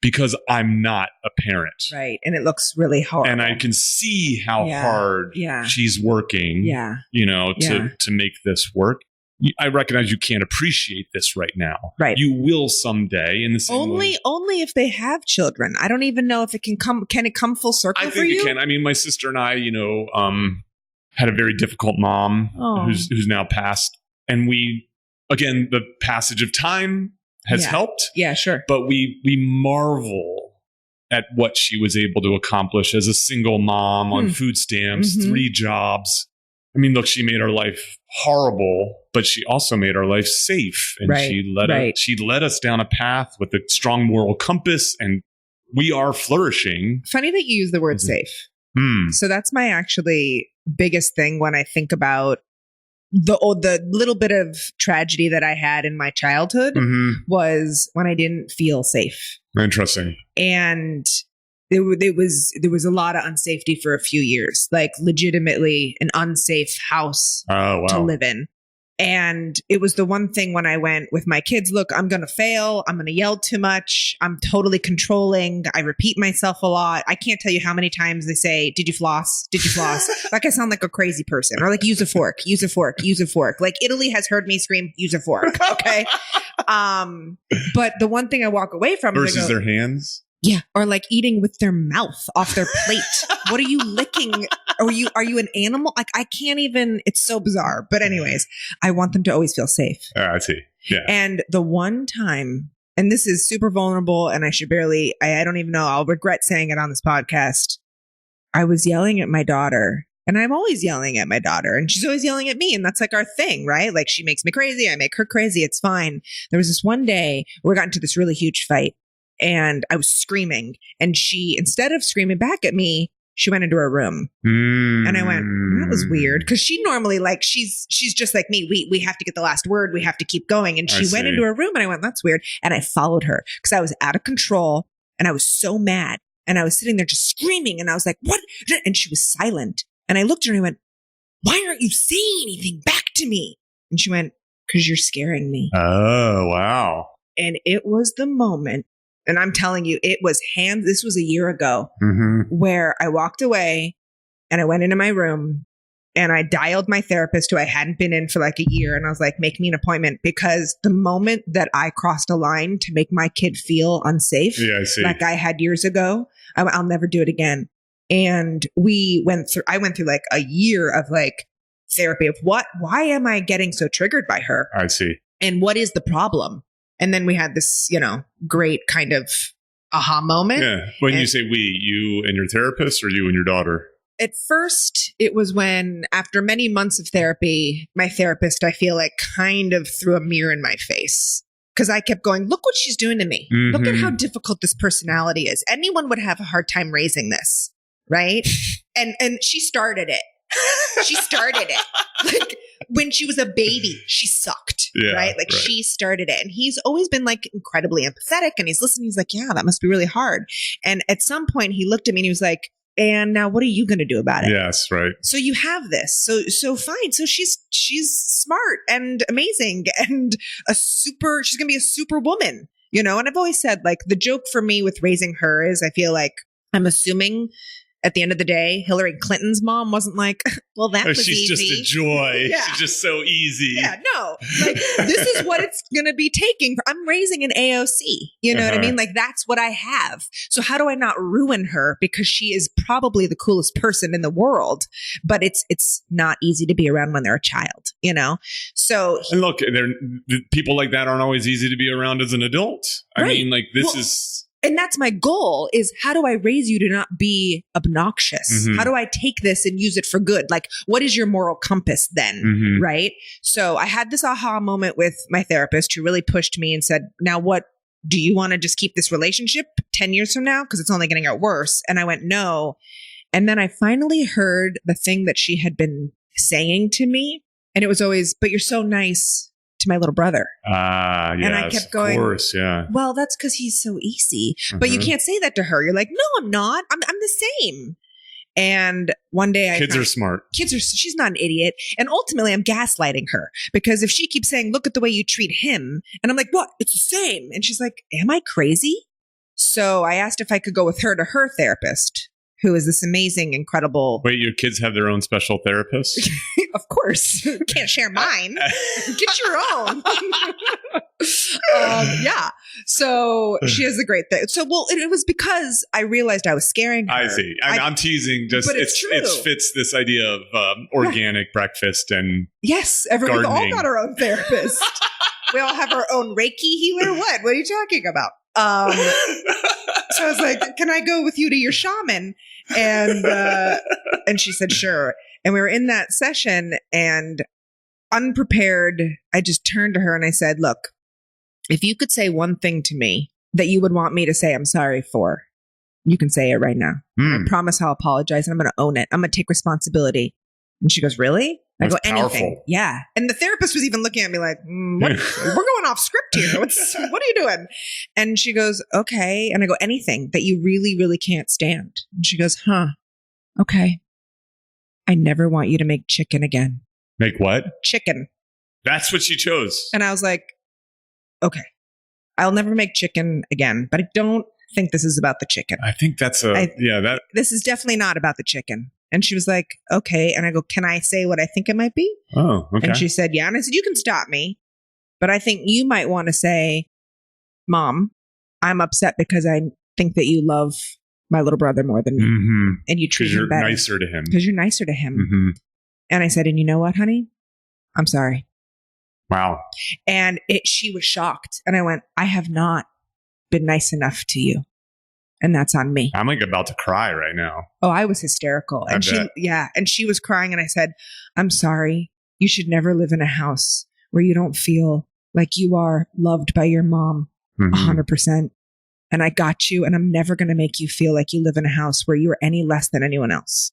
because I'm not a parent. Right. And it looks really hard. And I can see how hard she's working, to make this work. I recognize you can't appreciate this right now. Right. You will someday in the same way. Only if they have children. I don't even know if it can it come full circle for you? I think it can. I mean, my sister and I, had a very difficult mom who's now passed. And again, the passage of time has helped. Yeah, sure. But we marvel at what she was able to accomplish as a single mom on food stamps, 3 jobs. I mean, look, she made our life horrible, but she also made our life safe. And she led us down a path with a strong moral compass, and we are flourishing. Funny that you use the word safe. So that's my actually biggest thing when I think about the little bit of tragedy that I had in my childhood was when I didn't feel safe. Interesting. And there was a lot of unsafety for a few years, like legitimately an unsafe house to live in. And it was the one thing when I went with my kids, look, I'm going to fail. I'm going to yell too much. I'm totally controlling. I repeat myself a lot. I can't tell you how many times they say, did you floss? Did you floss? Like I sound like a crazy person, or like use a fork, use a fork, use a fork. Like Italy has heard me scream, use a fork. Okay. But the one thing I walk away from versus their hands. Yeah. Or like eating with their mouth off their plate. What are you licking? Are you an animal? Like I can't even, it's so bizarre. But anyways, I want them to always feel safe. I see. Yeah. And the one time, and this is super vulnerable and I don't even know, I'll regret saying it on this podcast. I was yelling at my daughter, and I'm always yelling at my daughter, and she's always yelling at me. And that's like our thing, right? Like she makes me crazy. I make her crazy. It's fine. There was this one day where we got into this really huge fight. And I was screaming, and she, instead of screaming back at me, she went into her room. And I went, that was weird. Cause she normally she's just like me. We have to get the last word. We have to keep going. And she went into her room, and I went, that's weird. And I followed her because I was out of control and I was so mad, and I was sitting there just screaming, and I was like, what? And she was silent. And I looked at her and I went, why aren't you saying anything back to me? And she went, cause you're scaring me. Oh, wow. And it was the moment. And I'm telling you, this was a year ago where I walked away and I went into my room and I dialed my therapist who I hadn't been in for like a year. And I was like, make me an appointment, because the moment that I crossed a line to make my kid feel unsafe, like I had years ago, I'll never do it again. And I went through like a year of like therapy of why am I getting so triggered by her? I see. And what is the problem? And then we had this, great kind of aha moment. Yeah. When you say we, you and your therapist, or you and your daughter? At first, it was when, after many months of therapy, my therapist, I feel like, kind of threw a mirror in my face. Because I kept going, look what she's doing to me. Look at how difficult this personality is. Anyone would have a hard time raising this, right? And she started it. She started it. Like, when she was a baby, she sucked, right? Like she started it. And he's always been like incredibly empathetic, and he's listening. He's like, yeah, that must be really hard. And at some point he looked at me and he was like, and now what are you going to do about it? Yes, right. So you have this. So fine. So she's smart and amazing and she's going to be a super woman, And I've always said, like, the joke for me with raising her is I feel like I'm assuming at the end of the day, Hillary Clinton's mom wasn't like, well, that was she's easy. Just a joy. Yeah. She's just so easy. Yeah, no. Like, this is what it's going to be taking. I'm raising an AOC. You know what I mean? Like, that's what I have. So how do I not ruin her? Because she is probably the coolest person in the world, but it's not easy to be around when they're a child, So. And look, people like that aren't always easy to be around as an adult. I mean, like, this is... And that's my goal, is how do I raise you to not be obnoxious? How do I take this and use it for good? Like, what is your moral compass then? Right? So I had this aha moment with my therapist, who really pushed me and said, now what, do you want to just keep this relationship 10 years from now? Because it's only going to get worse. And I went, no. And then I finally heard the thing that she had been saying to me. And it was always, but you're so nice. to my little brother. Yes, and I kept going, of course, yeah. Well, that's because he's so easy. But you can't say that to her. You're like, no, I'm not. I'm the same. And one day Kids are smart. She's not an idiot. And ultimately I'm gaslighting her because if she keeps saying, look at the way you treat him. And I'm like, what? It's the same. And she's like, am I crazy? So I asked if I could go with her to her therapist, who is this amazing, incredible. Wait, your kids have their own special therapist? Of course. Can't share mine. Get your own. Yeah. So she has a great thing. So, it was because I realized I was scaring her. I see. I'm teasing. Just but it's true. It fits this idea of organic breakfast and yes, everyone. We all gardening. got our own therapist. We all have our own Reiki healer. What are you talking about? So I was like, can I go with you to your shaman? And she said, sure. And we were in that session and unprepared, I just turned to her and I said, look, if you could say one thing to me that you would want me to say I'm sorry for, you can say it right now. I promise I'll apologize and I'm going to own it. I'm going to take responsibility. And she goes, really? That's I go, anything. powerful. Yeah. And the therapist was even looking at me like, we're going off script here. What are you doing? And she goes, okay. And I go, anything that you really, really can't stand. And she goes, okay. I never want you to make chicken again. Make what? Chicken. That's what she chose. And I was like, okay, I'll never make chicken again, but I don't think this is about the chicken. I think that's this is definitely not about the chicken. And she was like, okay. And I go, can I say what I think it might be? Oh, okay. And she said, yeah. And I said, you can stop me, but I think you might want to say, Mom, I'm upset because I think that you love my little brother more than me. Mm-hmm. And you treat him better. Because you're nicer to him. Mm-hmm. And I said, and you know what, honey? I'm sorry. Wow. And she was shocked. And I went, I have not been nice enough to you. And that's on me. I'm like about to cry right now. Oh, I was hysterical. And she was crying. And I said, I'm sorry. You should never live in a house where you don't feel like you are loved by your mom 100%. And I got you. And I'm never going to make you feel like you live in a house where you're any less than anyone else.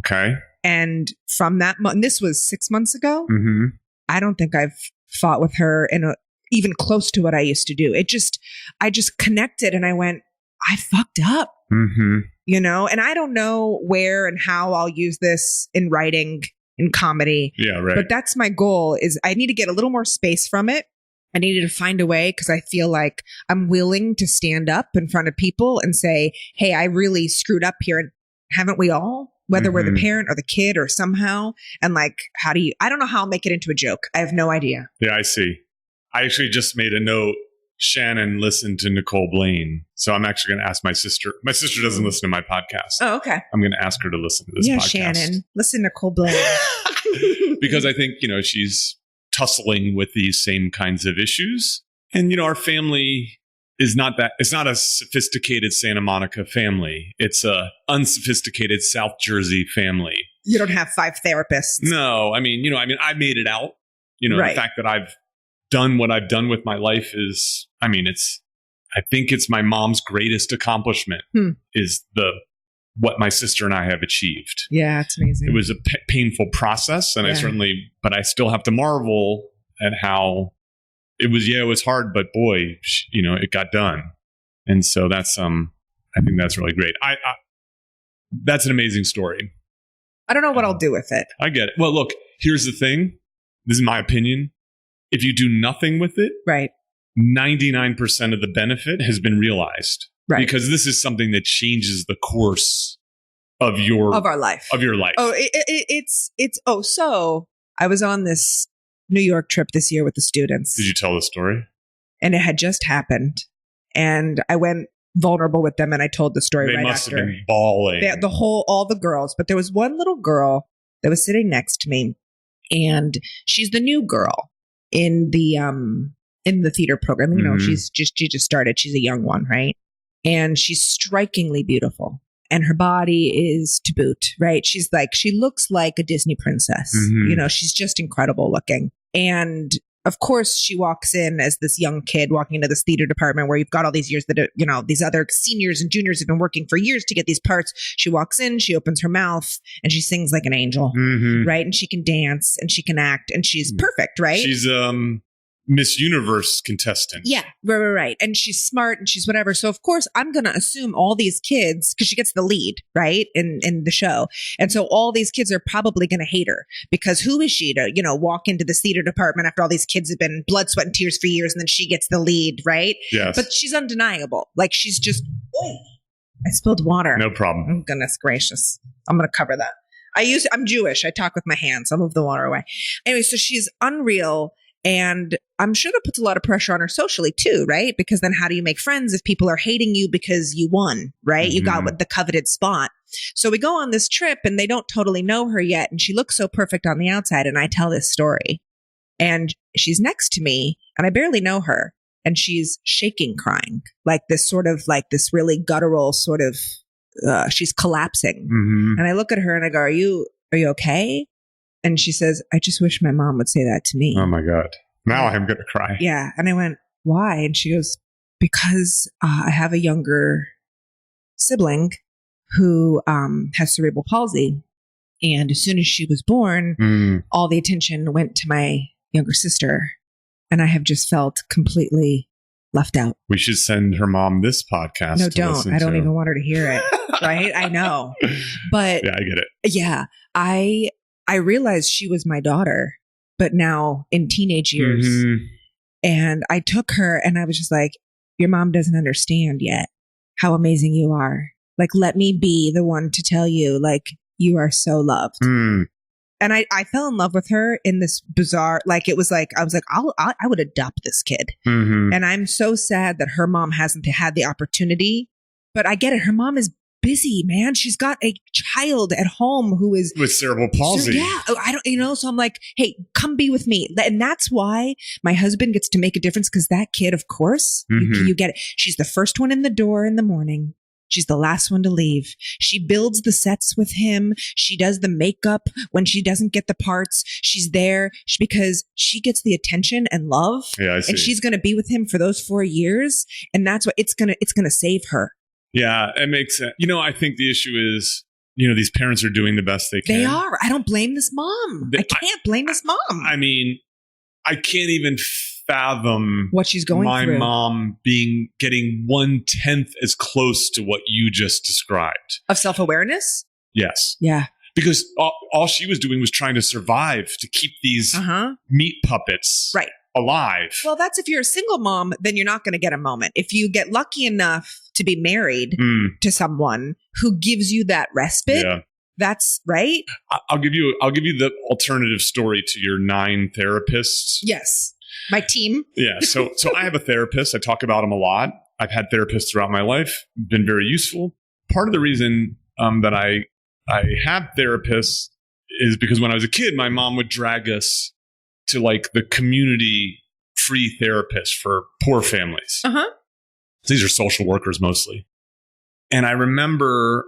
Okay. And from that month, this was 6 months ago. Mm-hmm. I don't think I've fought with her even close to what I used to do. I just connected and I went, I fucked up, and I don't know where and how I'll use this in writing, in comedy. Yeah, right. But that's my goal is I need to get a little more space from it. I needed to find a way because I feel like I'm willing to stand up in front of people and say, hey, I really screwed up here. And haven't we all? Whether we're the parent or the kid or somehow. And like, I don't know how I'll make it into a joke. I have no idea. Yeah, I see. I actually just made a note. Shannon listened to Nicole Blaine. So I'm actually going to ask my sister. My sister doesn't listen to my podcast. Oh, okay. I'm going to ask her to listen to this podcast. Yeah, Shannon. Listen to Nicole Blaine. Because I think, she's tussling with these same kinds of issues. And, our family is it's not a sophisticated Santa Monica family. It's a unsophisticated South Jersey family. You don't have 5 therapists. No, I made it out. Right. The fact that I've done what I've done with my life is, I think it's my mom's greatest accomplishment is what my sister and I have achieved. Yeah, it's amazing. It was a painful process and but I still have to marvel at how it was hard, but boy, it got done. And so that's, I think that's really great. That's an amazing story. I don't know what I'll do with it. I get it. Well, look, here's the thing. This is my opinion. If you do nothing with it, right, 99% of the benefit has been realized. Right. Because this is something that changes the course of our life. Of your life. Oh, so I was on this New York trip this year with the students. Did you tell the story? And it had just happened. And I went vulnerable with them and I told the story right after. They must have been bawling. All the girls. But there was one little girl that was sitting next to me. And she's the new girl in the theater program. She just started. She's a young one, right? And she's strikingly beautiful. And her body is to boot, right? She looks like a Disney princess. She's just incredible looking. And of course, she walks in as this young kid walking into this theater department where you've got all these years that, these other seniors and juniors have been working for years to get these parts. She walks in, she opens her mouth and she sings like an angel, right? And she can dance and she can act and she's perfect, right? She's Miss Universe contestant. Yeah, right. And she's smart and she's whatever. So of course I'm going to assume all these kids, because she gets the lead, right, in the show. And so all these kids are probably going to hate her, because who is she to, walk into the theater department after all these kids have been blood, sweat, and tears for years, and then she gets the lead, right? Yes. But she's undeniable. Like she's just, I spilled water. No problem. Oh, goodness gracious. I'm going to cover that. I'm Jewish. I talk with my hands. I'll move the water away. Anyway, so she's unreal. And I'm sure that puts a lot of pressure on her socially too, right? Because then how do you make friends if people are hating you because you won, right? You got the coveted spot. So we go on this trip and they don't totally know her yet. And she looks so perfect on the outside. And I tell this story and she's next to me and I barely know her. And she's shaking, crying, like this really guttural sort of, she's collapsing. Mm-hmm. And I look at her and I go, are you okay? And she says, I just wish my mom would say that to me. Oh my God. Now I'm going to cry. Yeah. And I went, why? And she goes, because I have a younger sibling who has cerebral palsy. And as soon as she was born, all the attention went to my younger sister. And I have just felt completely left out. We should send her mom this podcast. No, don't. I don't even want her to hear it. Right? I know. But yeah, I get it. Yeah. I realized she was my daughter, but now in teenage years. Mm-hmm. And I took her and I was just like, your mom doesn't understand yet how amazing you are. Like, let me be the one to tell you, like, you are so loved. Mm. And I fell in love with her in this bizarre, like, it was like, I was like, I would adopt this kid. Mm-hmm. And I'm so sad that her mom hasn't had the opportunity, but I get it. Her mom is busy, man. She's got a child at home who is with cerebral palsy. Yeah. I don't, so I'm like, hey, come be with me. And that's why my husband gets to make a difference. Cause that kid, of course, you get it. She's the first one in the door in the morning. She's the last one to leave. She builds the sets with him. She does the makeup when she doesn't get the parts. She's there because she gets the attention and love. Yeah, I see. And she's going to be with him for those 4 years. And that's what it's going to save her. Yeah, it makes sense. I think the issue is, these parents are doing the best they can. They are. I don't blame this mom. I can't blame this mom. I mean, I can't even fathom what she's going through. My mom getting 1/10 as close to what you just described. Of self-awareness? Yes. Yeah. Because all she was doing was trying to survive to keep these meat puppets alive. Well, that's if you're a single mom, then you're not going to get a moment. If you get lucky enough to be married to someone who gives you that respite, that's right. I'll give you the alternative story to your 9 therapists. Yes. My team. Yeah. So I have a therapist. I talk about him a lot. I've had therapists throughout my life, been very useful. Part of the reason that I have therapists is because when I was a kid, my mom would drag us to like the community free therapist for poor families. Uh-huh. These are social workers mostly. And I remember,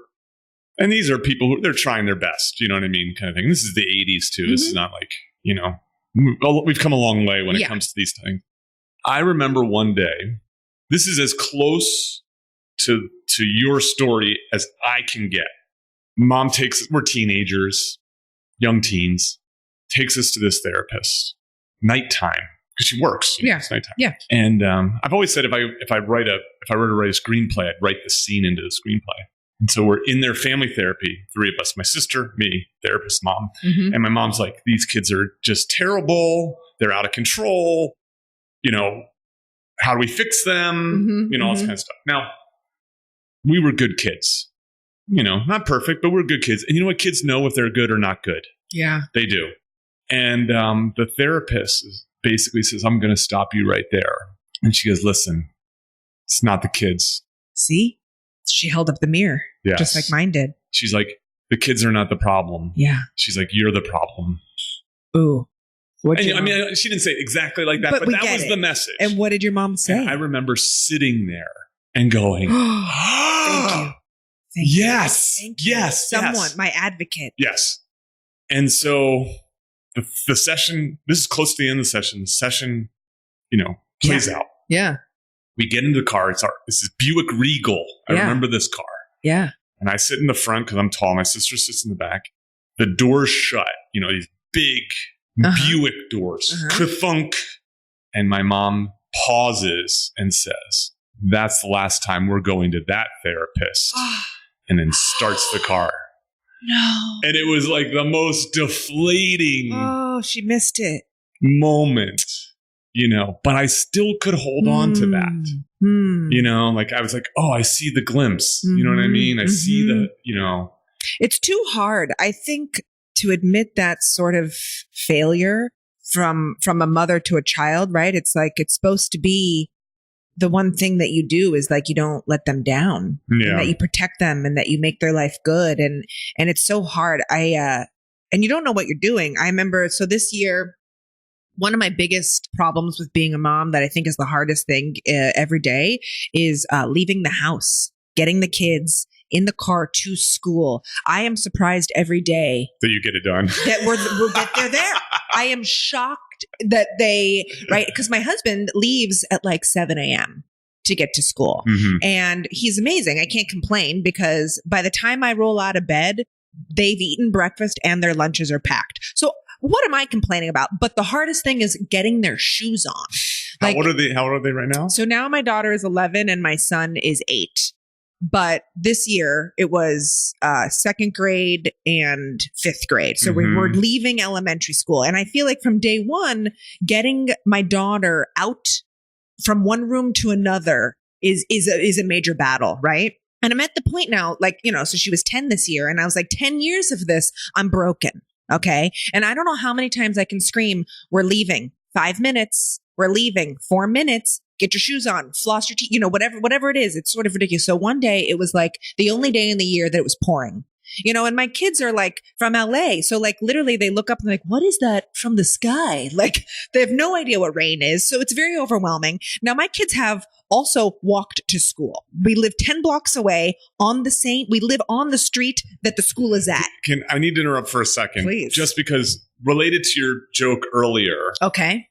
and these are people who they're trying their best, you know what I mean? Kind of thing. This is the 80s too. Mm-hmm. This is not like, we've come a long way when it comes to these things. I remember one day, this is as close to your story as I can get. Mom we're teenagers, young teens, takes us to this therapist, nighttime, because she works. It's nighttime. Yeah. And I've always said if I were to write a screenplay, I'd write the scene into the screenplay. And so we're in their family therapy, 3 of us, my sister, me, therapist, mom. Mm-hmm. And my mom's like, these kids are just terrible. They're out of control. How do we fix them? All this kind of stuff. Now, we were good kids. Not perfect, but we're good kids. And you know what? Kids know if they're good or not good. Yeah. They do. And the therapist basically says, I'm going to stop you right there. And she goes, listen, it's not the kids. See? She held up the mirror, just like mine did. She's like, the kids are not the problem. Yeah. She's like, you're the problem. Ooh. She didn't say it exactly like that, but that was the message. And what did your mom say? And I remember sitting there and going, thank you. Yes. Thank you. Yes. Someone, my advocate. Yes. And so the session, this is close to the end of the session, plays out. Yeah. We get into the car. This is Buick Regal. I remember this car. Yeah. And I sit in the front because I'm tall. My sister sits in the back. The doors shut. These big Buick doors. Ka-thunk. And my mom pauses and says, "That's the last time we're going to that therapist." And then starts the car. No. And it was like the most deflating she missed it. moment, but I still could hold on to that. Like I was like, oh, I see the glimpse. You know what I mean? I see the, It's too hard, I think, to admit that sort of failure from a mother to a child, right? It's like, it's supposed to be the one thing that you do is like, you don't let them down, and that you protect them and that you make their life good. And it's so hard. And you don't know what you're doing. I remember, so this year, one of my biggest problems with being a mom that I think is the hardest thing every day is leaving the house, getting the kids in the car to school. I am surprised every day that you get it done. That they're there. I am shocked that right? Because my husband leaves at like 7 a.m. to get to school. And he's amazing. I can't complain because by the time I roll out of bed, they've eaten breakfast and their lunches are packed. So what am I complaining about? But the hardest thing is getting their shoes on. How old are they right now? So now my daughter is 11 and my son is 8. But this year it was second grade and fifth grade. So we were leaving elementary school. And I feel like from day one, getting my daughter out from one room to another is a major battle, right? And I'm at the point now, like, so she was 10 this year. And I was like, 10 years of this, I'm broken. Okay. And I don't know how many times I can scream, we're leaving 5 minutes. We're leaving 4 minutes. Get your shoes on, floss your teeth, whatever it is. It's sort of ridiculous. So one day it was like the only day in the year that it was pouring, and my kids are like from LA. So like literally they look up and like, what is that from the sky? Like they have no idea what rain is. So it's very overwhelming. Now my kids have also walked to school. We live 10 blocks away we live on the street that the school is at. I need to interrupt for a second? Please. Just because related to your joke earlier. Okay.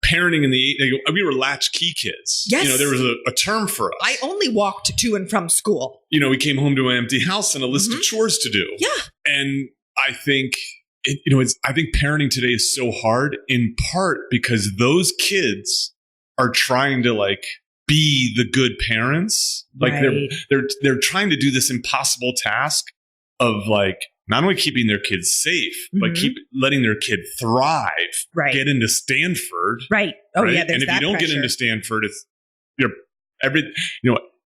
Parenting we were latchkey kids. Yes. There was a term for us. I only walked to and from school. We came home to an empty house and a list of chores to do. Yeah. And I think, I think parenting today is so hard in part because those kids are trying to like be the good parents. Like right. they're trying to do this impossible task of like, not only keeping their kids safe, but keep letting their kid thrive, right. Get into Stanford. Right. Oh, right? yeah. There's and if that you don't pressure. get into Stanford,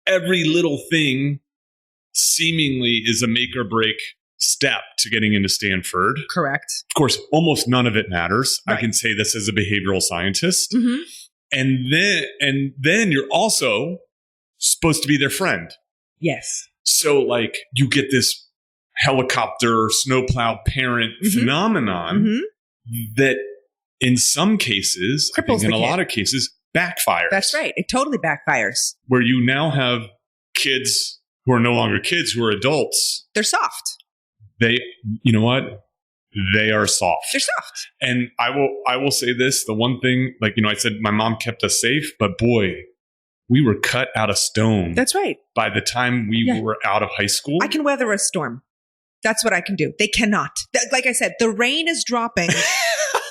every little thing seemingly is a make or break step to getting into Stanford. Correct. Of course, almost none of it matters. Right. I can say this as a behavioral scientist. And then you're also supposed to be their friend. Yes. So like you get this helicopter snowplow parent phenomenon that in some cases, I think in a lot of cases, backfires. That's right. It totally backfires. Where you now have kids who are no longer kids, who are adults. They're soft. You know what? They are soft. They're soft. And I will say this, the one thing, like, I said my mom kept us safe, but boy, we were cut out of stone. That's right. By the time we were out of high school. I can weather a storm. That's what I can do. They cannot. Like I said, the rain is dropping.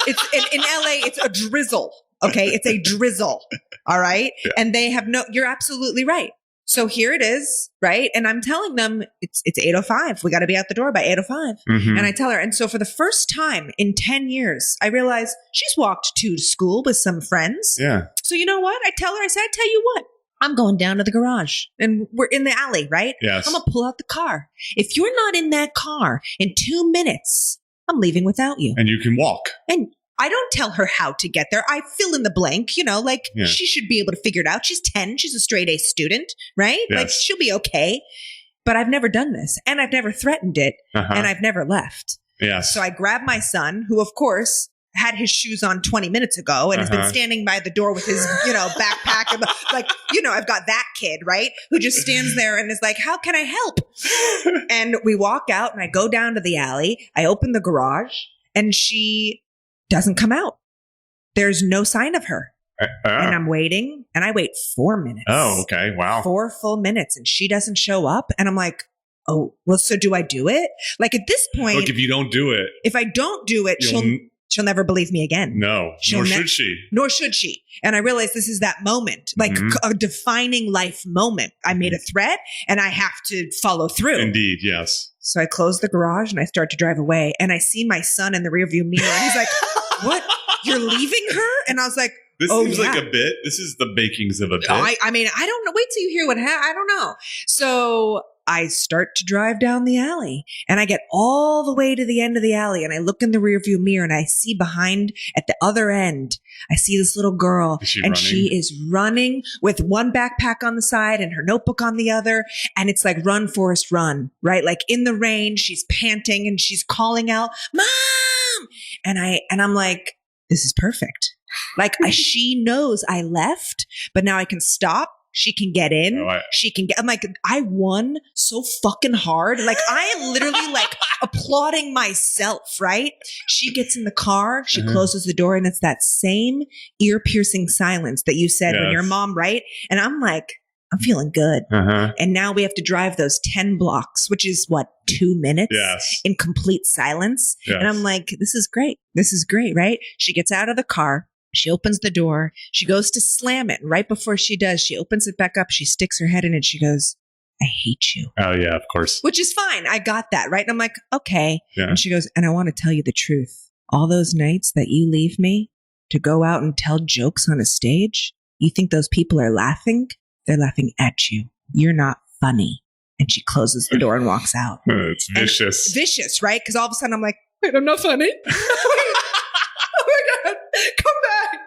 It's in LA, it's a drizzle. Okay. It's a drizzle. All right. Yeah. And they have you're absolutely right. So here it is. Right. And I'm telling them it's 8:05. We got to be out the door by 8:05. And I tell her. And so for the first time in 10 years, I realize she's walked to school with some friends. Yeah. So you know what? I tell you what, I'm going down to the garage and we're in the alley, right? Yes. I'm going to pull out the car. If you're not in that car in 2 minutes, I'm leaving without you. And you can walk. And I don't tell her how to get there. I fill in the blank, she should be able to figure it out. She's 10. She's a straight A student, right? Yes. Like she'll be okay. But I've never done this and I've never threatened it and I've never left. Yes. So I grab my son, who of course had his shoes on 20 minutes ago and has been standing by the door with his, backpack. And I've got that kid, right? Who just stands there and is like, how can I help? And we walk out and I go down to the alley. I open the garage and she doesn't come out. There's no sign of her. And I'm waiting and I wait 4 minutes. Oh, okay. Wow. 4 full minutes and she doesn't show up. And I'm like, oh, well, so do I do it? Like at this point, look, if you don't do it, if I don't do it, she'll never believe me again. No, nor should she. Nor should she. And I realized this is that moment, like a defining life moment. I made a threat and I have to follow through. Indeed, yes. So I close the garage and I start to drive away. And I see my son in the rearview mirror. And he's like, what? You're leaving her? And I was like, this seems like a bit. This is the makings of a bit. I mean, I don't know. Wait till you hear what happened. I don't know. So I start to drive down the alley and I get all the way to the end of the alley and I look in the rearview mirror and I see behind at the other end, I see this little girl and she is running with one backpack on the side and her notebook on the other. And it's like, run, Forrest, run, right? Like in the rain, she's panting and she's calling out, Mom. And I'm like, this is perfect. Like she knows I left, but now I can stop. She can get in. She can get, I'm like, I won so fucking hard. Like I am literally like applauding myself, right? She gets in the car. She closes the door and it's that same ear piercing silence that you said when your mom, right? And I'm like, I'm feeling good. And now we have to drive those 10 blocks, which is what, 2 minutes in complete silence. And I'm like, this is great. This is great, right? She gets out of the car. She opens the door. She goes to slam it. And right before she does, she opens it back up. She sticks her head in and she goes, I hate you. Oh, yeah, of course. Which is fine. I got that, right? And I'm like, okay. Yeah. And she goes, and I want to tell you the truth. All those nights that you leave me to go out and tell jokes on a stage, you think those people are laughing? They're laughing at you. You're not funny. And she closes the door and walks out. It's vicious. Vicious, right? Because all of a sudden I'm like, wait, I'm not funny. Oh my God, come back.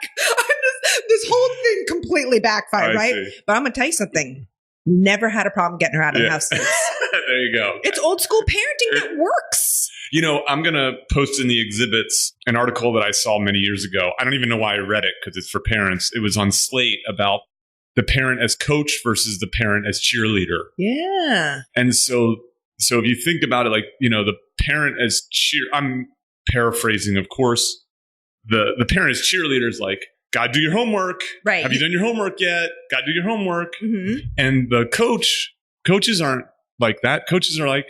This whole thing completely backfired, right? See. But I'm going to tell you something. Never had a problem getting her out of the house since. There you go. It's old school parenting that works. You know, I'm going to post in the exhibits an article that I saw many years ago. I don't even know why I read it because it's for parents. It was on Slate about the parent as coach versus the parent as cheerleader. Yeah. And so if you think about it, like, you know, the parent as I'm paraphrasing, of course, the parent as cheerleader is like, gotta do your homework. Right. Have you done your homework yet? Gotta do your homework. And the coaches aren't like that. Coaches are like,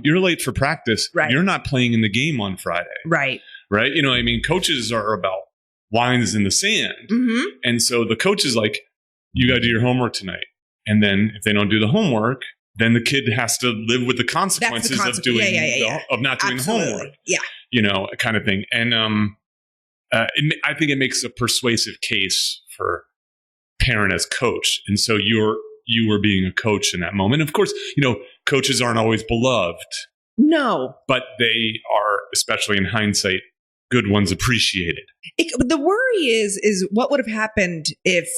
you're late for practice. Right. You're not playing in the game on Friday. Right. Right. You know what I mean? Coaches are about lines in the sand. And so the coach is like, you got to do your homework tonight. And then if they don't do the homework, then the kid has to live with the consequences of doing of not doing the homework. Yeah. You know, kind of thing. And I think it makes a persuasive case for parent as coach. And so you were being a coach in that moment. Of course, you know, coaches aren't always beloved. No. But they are, especially in hindsight, good ones appreciated. The worry is what would have happened if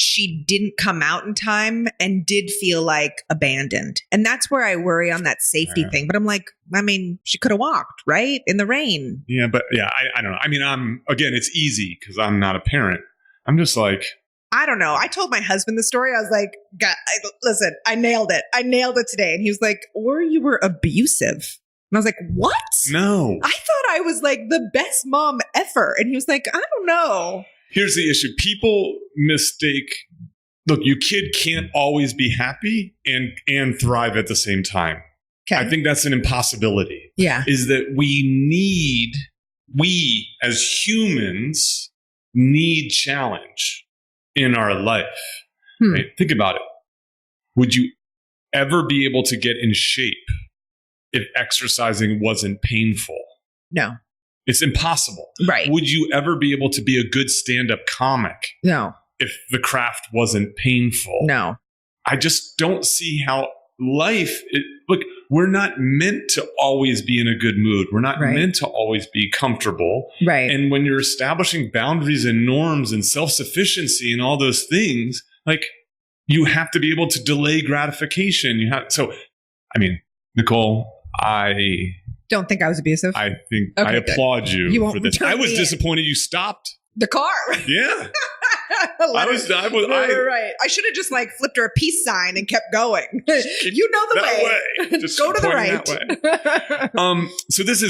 she didn't come out in time and did feel like abandoned. And that's where I worry on that safety thing. But I'm like, I mean, she could have walked, right? In the rain. Yeah, but yeah, I don't know. I mean, again, it's easy because I'm not a parent. I'm just like, I don't know. I told my husband the story. I was like, God, listen, I nailed it. I nailed it today. And he was like, or you were abusive. And I was like, what? No. I thought I was like the best mom ever. And he was like, I don't know. Here's the issue. People mistake. Look, your kid can't always be happy and thrive at the same time. Okay. I think that's an impossibility. Yeah. Is that we as humans need challenge in our life. Right? Think about it. Would you ever be able to get in shape if exercising wasn't painful? No. It's impossible. Right. Would you ever be able to be a good stand-up comic? No. If the craft wasn't painful? No. I just don't see how life... Look, we're not meant to always be in a good mood. We're not meant to always be comfortable. Right. And when you're establishing boundaries and norms and self-sufficiency and all those things, like, you have to be able to delay gratification. So, I mean, Nicole, I... don't think I was abusive. I think I applaud you for this. I was disappointed you stopped the car. Yeah. Right. I should have just like flipped her a peace sign and kept going. You know the way. Just go to the right. So this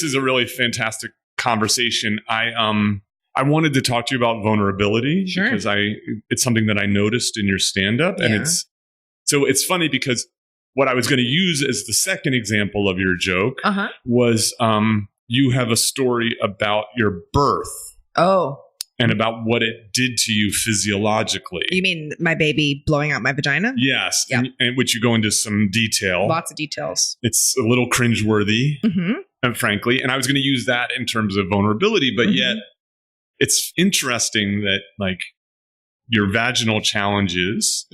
is a really fantastic conversation. I wanted to talk to you about vulnerability because it's something that I noticed in your stand-up, and it's funny because what I was going to use as the second example of your joke was you have a story about your birth. Oh. And about what it did to you physiologically. You mean my baby blowing out my vagina? Yes. Yep. And which you go into some detail. Lots of details. It's a little cringeworthy, Mm-hmm. frankly. And I was going to use that in terms of vulnerability, but yet it's interesting that like your vaginal challenges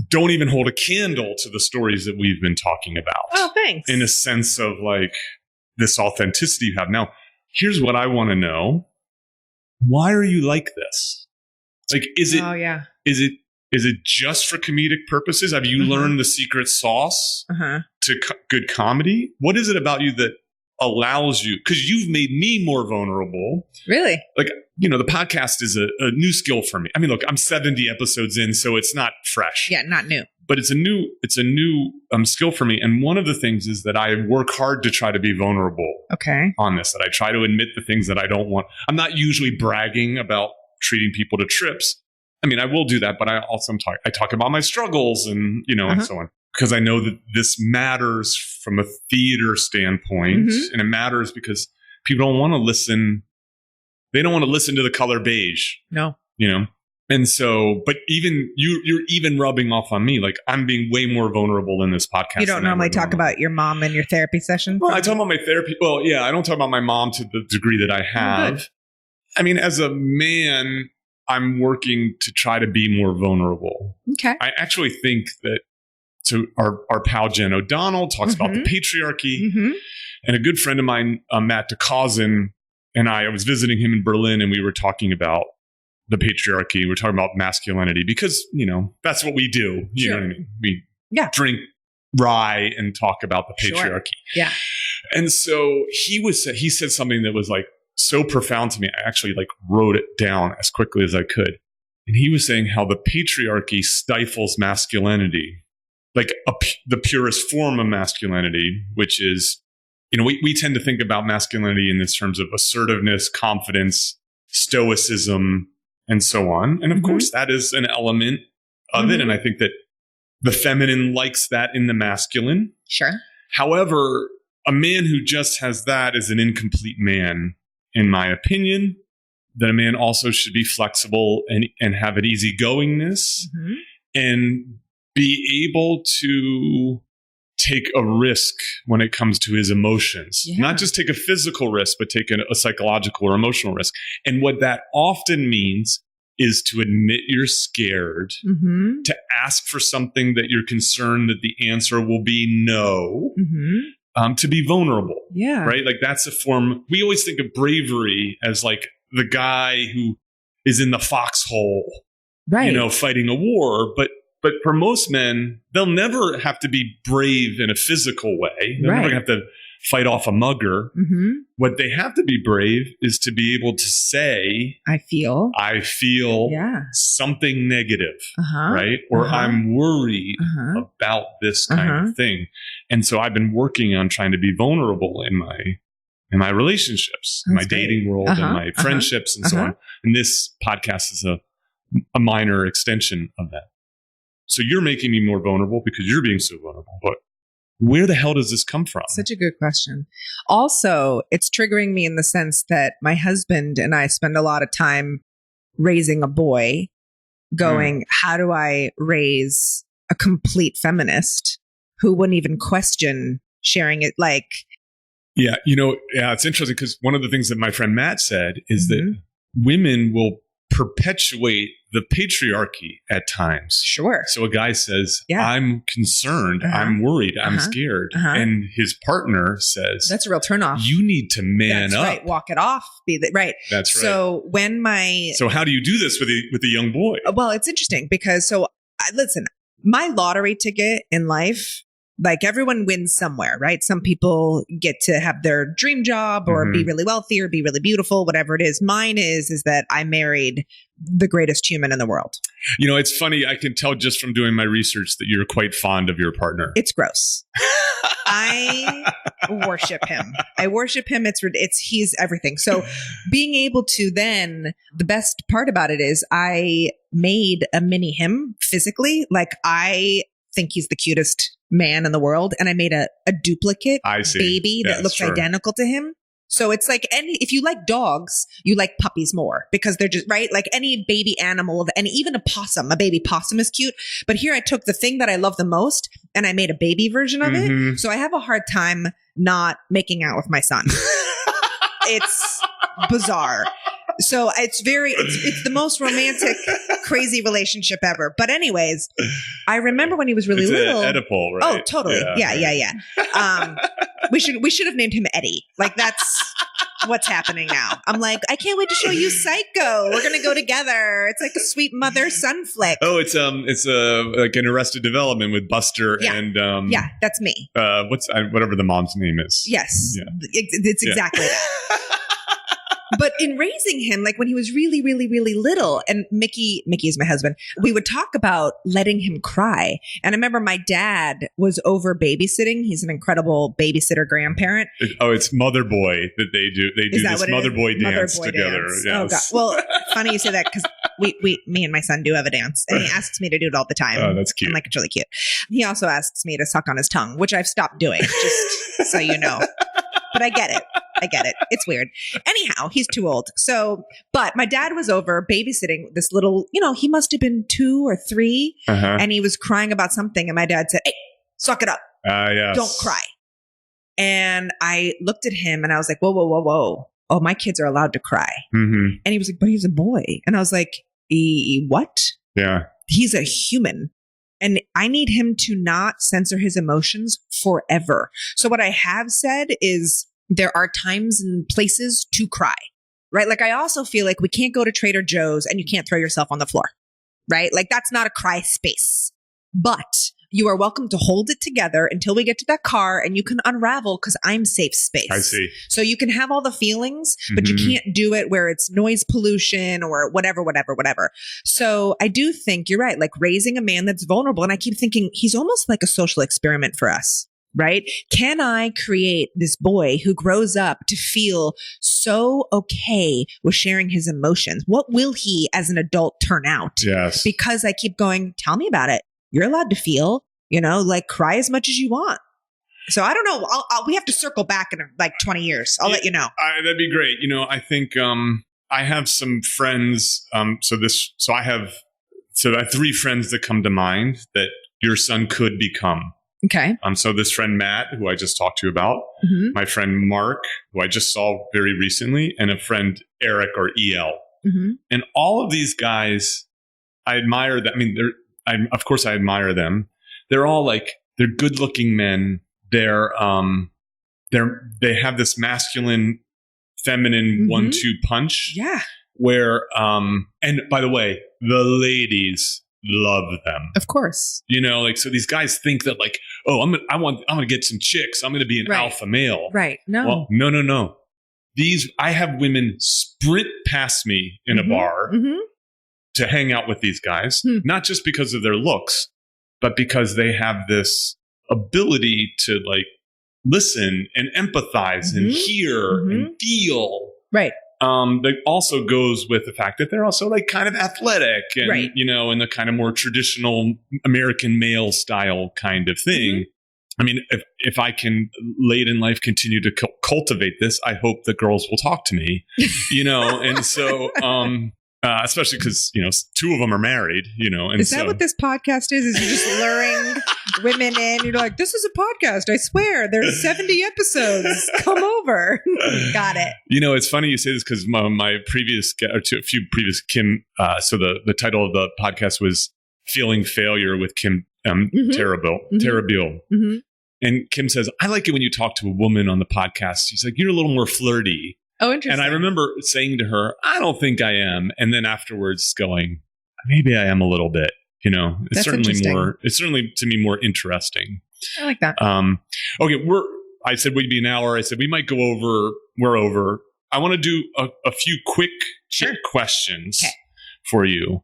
don't even hold a candle to the stories that we've been talking about. Oh, thanks. In a sense of like this authenticity you have. Now, here's what I want to know. Why are you like this? Like, is it just for comedic purposes? Have you learned the secret sauce to good comedy? What is it about you that allows you? Because you've made me more vulnerable. Really? Like, you know, the podcast is a new skill for me. I mean, look, I'm 70 episodes in, so it's not fresh. Yeah, not new. But it's a new skill for me. And one of the things is that I work hard to try to be vulnerable on this, that I try to admit the things that I don't want. I'm not usually bragging about treating people to trips. I mean, I will do that, but I also I talk about my struggles and, you know, and so on, because I know that this matters from a theater standpoint. And it matters because people don't want to listen. They don't want to listen to the color beige. No. You know? And so, but even you're even rubbing off on me. Like I'm being way more vulnerable in this podcast. You don't normally talk about your mom and your therapy session? Well, I talk about my therapy. Well, yeah, I don't talk about my mom to the degree that I have. I mean, as a man, I'm working to try to be more vulnerable. Okay. I actually think that our pal Jen O'Donnell talks about the patriarchy. And a good friend of mine, Matt DeCausin, and I was visiting him in Berlin, and we were talking about the patriarchy. We're talking about masculinity because, you know, that's what we do. You know what I mean? We drink rye and talk about the patriarchy. Yeah. And so he said something that was like so profound to me. I actually like wrote it down as quickly as I could. And he was saying how the patriarchy stifles masculinity, like the purest form of masculinity, which is, you know, we tend to think about masculinity in this terms of assertiveness, confidence, stoicism, and so on. And of course, that is an element of it. And I think that the feminine likes that in the masculine. Sure. However, a man who just has that is an incomplete man, in my opinion. That a man also should be flexible and have an easygoingness and be able to take a risk when it comes to his emotions. Not just take a physical risk, but take a psychological or emotional risk. And what that often means is to admit you're scared, to ask for something that you're concerned that the answer will be no, to be vulnerable. Yeah. Right? Like that's a form. We always think of bravery as like the guy who is in the foxhole, you know, fighting a war. But for most men, they'll never have to be brave in a physical way. They're never going to have to fight off a mugger. What they have to be brave is to be able to say, I feel something negative, right? Or I'm worried about this kind of thing. And so I've been working on trying to be vulnerable in my relationships, in my dating world, and my friendships and so on. And this podcast is a minor extension of that. So you're making me more vulnerable because you're being so vulnerable. But where the hell does this come from? Such a good question. Also, it's triggering me in the sense that my husband and I spend a lot of time raising a boy going, how do I raise a complete feminist who wouldn't even question sharing it? Like, it's interesting because one of the things that my friend Matt said is that women will perpetuate the patriarchy at times. Sure. So a guy says, I'm concerned, I'm worried, I'm scared. And his partner says, that's a real turnoff. You need to man up. Right. Walk it off. Right. That's right. So how do you do this with a young boy? Well, it's interesting because listen, my lottery ticket in life, like everyone wins somewhere, right? Some people get to have their dream job or be really wealthy or be really beautiful, whatever it is. Mine is that I married the greatest human in the world. You know, it's funny. I can tell just from doing my research that you're quite fond of your partner. It's gross. I worship him. He's everything. So being able to then, the best part about it is I made a mini him physically. Like I think he's the cutest man in the world. And I made a duplicate baby that looks identical to him. So it's like if you like dogs, you like puppies more because they're just right. Like any baby animal and even a possum, a baby possum is cute. But here I took the thing that I love the most and I made a baby version of it. So I have a hard time not making out with my son. It's bizarre. So it's the most romantic, crazy relationship ever. But anyways, I remember when he was really little. Oedipal, right? Oh, totally. Yeah. We should have named him Eddie. Like that's what's happening now. I'm like, I can't wait to show you Psycho. We're gonna go together. It's like a sweet mother-son flick. Oh, it's like an Arrested Development with Buster and yeah, that's me. Whatever the mom's name is. Yes, yeah. It's exactly that. But in raising him, like when he was really, really, really little, and Mickey is my husband, we would talk about letting him cry. And I remember my dad was over babysitting. He's an incredible babysitter grandparent. It's Mother Boy that they do. They do this Mother Boy dance together. Yes. Oh God. Well, funny you say that because me and my son do have a dance, and he asks me to do it all the time. Oh, that's cute. I'm like, it's really cute. He also asks me to suck on his tongue, which I've stopped doing, just so you know. But I get it. It's weird. Anyhow, he's too old. But my dad was over babysitting this little, he must have been 2 or 3 and he was crying about something. And my dad said, hey, suck it up. Yes. Don't cry. And I looked at him and I was like, whoa. Oh, my kids are allowed to cry. And he was like, but he's a boy. And I was like, what? Yeah. He's a human. And I need him to not censor his emotions forever. So what I have said is there are times and places to cry, right? Like I also feel like we can't go to Trader Joe's and you can't throw yourself on the floor, right? Like that's not a cry space, but you are welcome to hold it together until we get to that car and you can unravel because I'm safe space. I see. So you can have all the feelings, but you can't do it where it's noise pollution or whatever. So I do think you're right. Like raising a man that's vulnerable. And I keep thinking he's almost like a social experiment for us, right? Can I create this boy who grows up to feel so okay with sharing his emotions? What will he as an adult turn out? Yes. Because I keep going, tell me about it. You're allowed to feel, like cry as much as you want. So I don't know. We have to circle back in like 20 years. I'll let you know. That'd be great. I think I have some friends. So I have 3 friends that come to mind that your son could become. Okay. So this friend Matt, who I just talked to you about, my friend Mark, who I just saw very recently, and a friend Eric or EL. And all of these guys, I admire them. I mean, of course I admire them. They're all they're good looking men. They have this masculine, feminine 1-2 punch. Yeah. Where, and by the way, the ladies love them. Of course. So these guys think that I'm going to get some chicks. I'm going to be an alpha male. Right. No. Well, no. I have women sprint past me in a bar to hang out with these guys, not just because of their looks, but because they have this ability to listen and empathize and hear and feel. Right. That also goes with the fact that they're also kind of athletic and, in the kind of more traditional American male style kind of thing. I mean, if I can late in life continue to cultivate this, I hope that girls will talk to me, and so, especially because, 2 of them are married, and is that what this podcast is? Is you just luring women in? You're like, this is a podcast. I swear there's 70 episodes. Come over. Got it. It's funny you say this because my previous a few previous Kim. So the title of the podcast was Feeling Failure with Kim Terabille. And Kim says, I like it when you talk to a woman on the podcast. She's like, you're a little more flirty. Oh, interesting. And I remember saying to her, I don't think I am. And then afterwards going, maybe I am a little bit, it's certainly to me more interesting. I like that. Okay. I said we'd be an hour. I said we might go over. We're over. I want to do a few quick questions for you.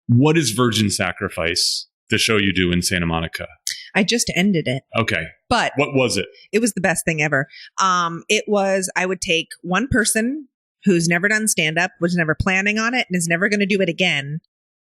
What is Virgin Sacrifice, the show you do in Santa Monica? I just ended it. Okay. But what was it? It was the best thing ever. It was, I would take one person who's never done stand-up, was never planning on it, and is never going to do it again.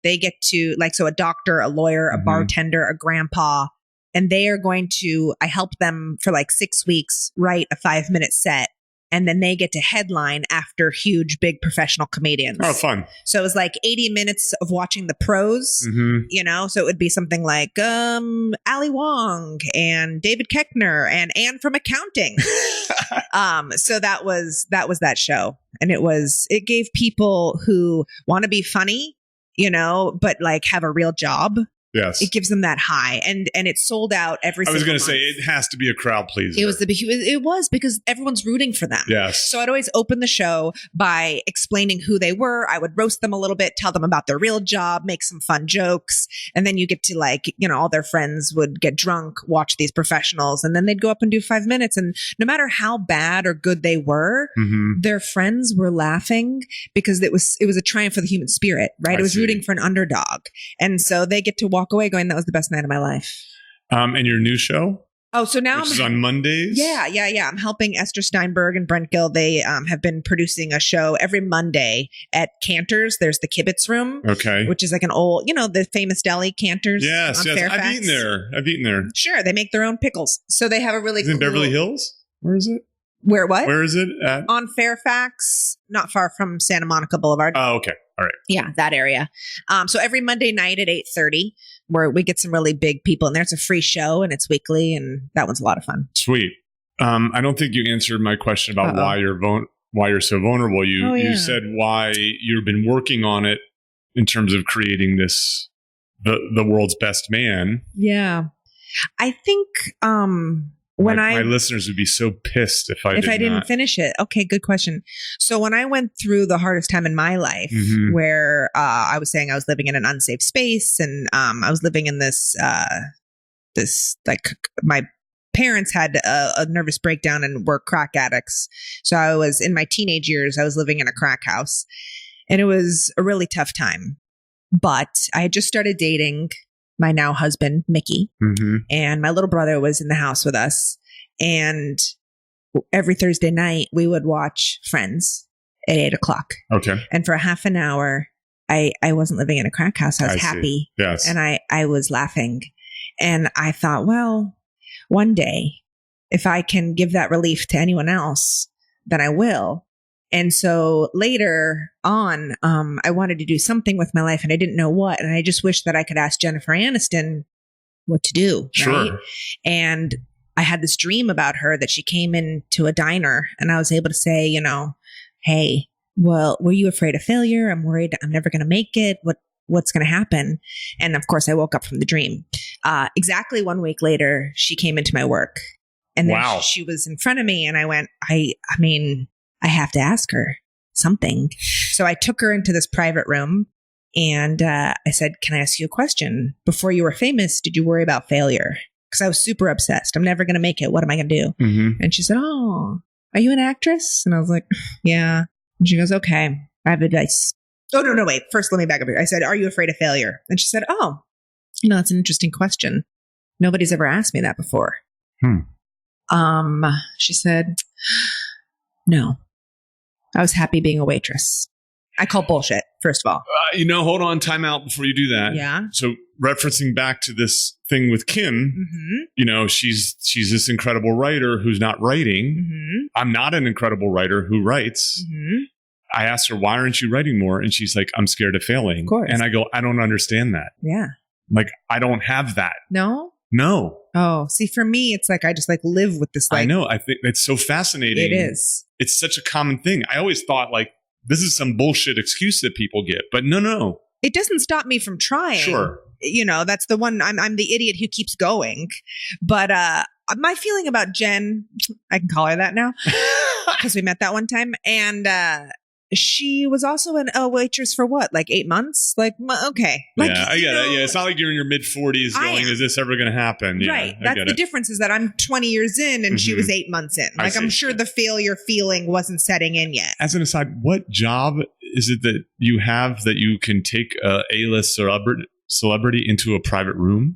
They get to so a doctor, a lawyer, a bartender, a grandpa, and they are going to, I help them for 6 weeks write a 5-minute set and then they get to headline after huge, big professional comedians. Oh, fun. So it was like 80 minutes of watching the pros, you know, so it would be something like Ali Wong and David Keckner and Anne from accounting. So that was that show. And it gave people who want to be funny, you know, but like have a real job. Yes. It gives them that high, and it sold out every. I was going to say it has to be a crowd pleaser. It was because everyone's rooting for them. Yes. So I'd always open the show by explaining who they were. I would roast them a little bit, tell them about their real job, make some fun jokes, and then you get to like, you know, all their friends would get drunk, watch these professionals, and then they'd go up and do 5 minutes, and no matter how bad or good they were, their friends were laughing because it was a triumph for the human spirit, right? It was rooting for an underdog, and so they get to walk away going, that was the best night of my life. And your new show? Oh, so now which is on Mondays? Yeah. I'm helping Esther Steinberg and Brent Gill. They have been producing a show every Monday at Cantor's. There's the Kibitz Room. Okay. Which is like an old, you know, the famous deli Cantor's. Yes. Fairfax. I've eaten there. Sure. They make their own pickles. So they have a really cool. In Beverly Hills? Where is it? Where what? Where is it at? On Fairfax, not far from Santa Monica Boulevard. Oh, okay. All right. Yeah, that area. So every Monday night at 8:30, where we get some really big people in there. It's a free show and it's weekly, and that one's a lot of fun. Sweet. I don't think you answered my question about why you're so vulnerable. You said why you've been working on it in terms of creating this the world's best man. Yeah, I think my listeners would be so pissed if I didn't finish it. Okay, good question. So when I went through the hardest time in my life, where I was saying I was living in an unsafe space, and I was living in this like my parents had a nervous breakdown and were crack addicts. So I was in my teenage years. I was living in a crack house, and it was a really tough time. But I had just started dating my now husband, Mickey, and my little brother was in the house with us. And every Thursday night, we would watch Friends at 8:00. Okay. And for a half an hour, I wasn't living in a crack house. I was happy. Yes. And I was laughing. And I thought, well, one day, if I can give that relief to anyone else, then I will. And so later on, I wanted to do something with my life and I didn't know what. And I just wished that I could ask Jennifer Aniston what to do. Sure. Right? And I had this dream about her that she came into a diner and I was able to say, you know, hey, well, were you afraid of failure? I'm worried I'm never going to make it. What's going to happen? And of course, I woke up from the dream. Exactly 1 week later, she came into my work and then she was in front of me and I went, I mean, I have to ask her something. So I took her into this private room and I said, can I ask you a question? Before you were famous, did you worry about failure? Because I was super obsessed. I'm never going to make it. What am I going to do? And she said, oh, are you an actress? And I was like, yeah. And she goes, okay, I have advice. Oh, no, wait. First, let me back up here. I said, are you afraid of failure? And she said, oh, you know, that's an interesting question. Nobody's ever asked me that before. She said, no. I was happy being a waitress. I call bullshit, first of all. Hold on, time out before you do that. Yeah. So referencing back to this thing with Kim, she's this incredible writer who's not writing. I'm not an incredible writer who writes. I asked her, why aren't you writing more? And she's like, I'm scared of failing. Of course. And I go, I don't understand that. Yeah. Like, I don't have that. No? No. Oh, see, for me, it's like I just like live with this. Like, I know. I think it's so fascinating. It is. It's such a common thing. I always thought like this is some bullshit excuse that people get, but no. It doesn't stop me from trying. Sure. You know, that's the one. I'm the idiot who keeps going. But my feeling about Jen, I can call her that now because we met that one time, and she was also a waitress for what, like 8 months? Like, okay. Like, yeah, I get it. Yeah, it's not like you're in your mid 40s going, is this ever going to happen? Yeah, right. That's the difference is that I'm 20 years in and she was 8 months in. Like, I'm sure the failure feeling wasn't setting in yet. As an aside, what job is it that you have that you can take a A-list celebrity into a private room?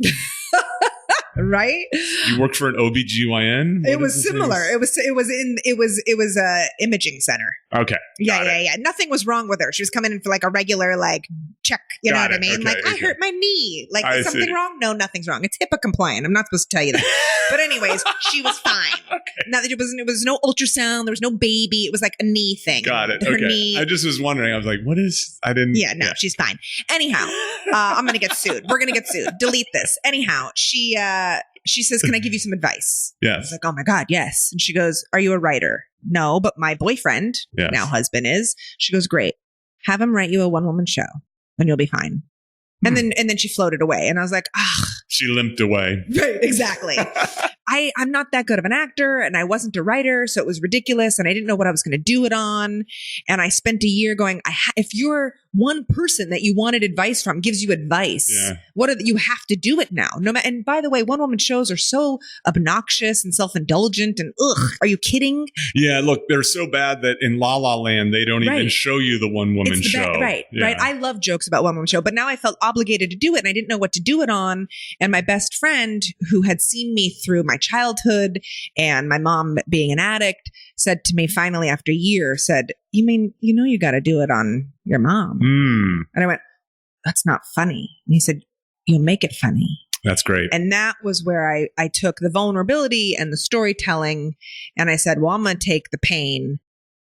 Right? You work for an OBGYN? It was similar. It was a imaging center. Okay. Yeah. Nothing was wrong with her. She was coming in for like a regular like check. You know what I mean? Okay, I hurt my knee. Like, is something wrong? No, nothing's wrong. It's HIPAA compliant. I'm not supposed to tell you that. But anyways, she was fine. Okay. Now that it was no ultrasound, there was no baby. It was like a knee thing. Got it. Her okay. knee. I just was wondering. I was like, what is? I didn't. Yeah, no, she's fine. Anyhow, I'm gonna get sued. We're gonna get sued. Delete this. Anyhow, she says, "Can I give you some advice?" Yes. I was like, "Oh my God, yes." And she goes, "Are you a writer?" No, but my boyfriend, now husband, is. She goes, "Great. Have him write you a one-woman show, and you'll be fine." And then she floated away, and I was like, "Ah." She limped away. Right, exactly. I'm not that good of an actor, and I wasn't a writer, so it was ridiculous, and I didn't know what I was going to do it on. And I spent a year going, if you're one person that you wanted advice from gives you advice, you have to do it now. And by the way, one-woman shows are so obnoxious and self-indulgent, and are you kidding? Yeah, look, they're so bad that in La La Land, they don't even show you the one-woman show. Right. I love jokes about one-woman show, but now I felt obligated to do it, and I didn't know what to do it on. And my best friend, who had seen me through my childhood and my mom being an addict, said to me finally after a year, "You mean, you got to do it on your mom?" And I went, "That's not funny." And he said, "You'll make it funny." That's great. And that was where I took the vulnerability and the storytelling, and I said, well, I'm going to take the pain.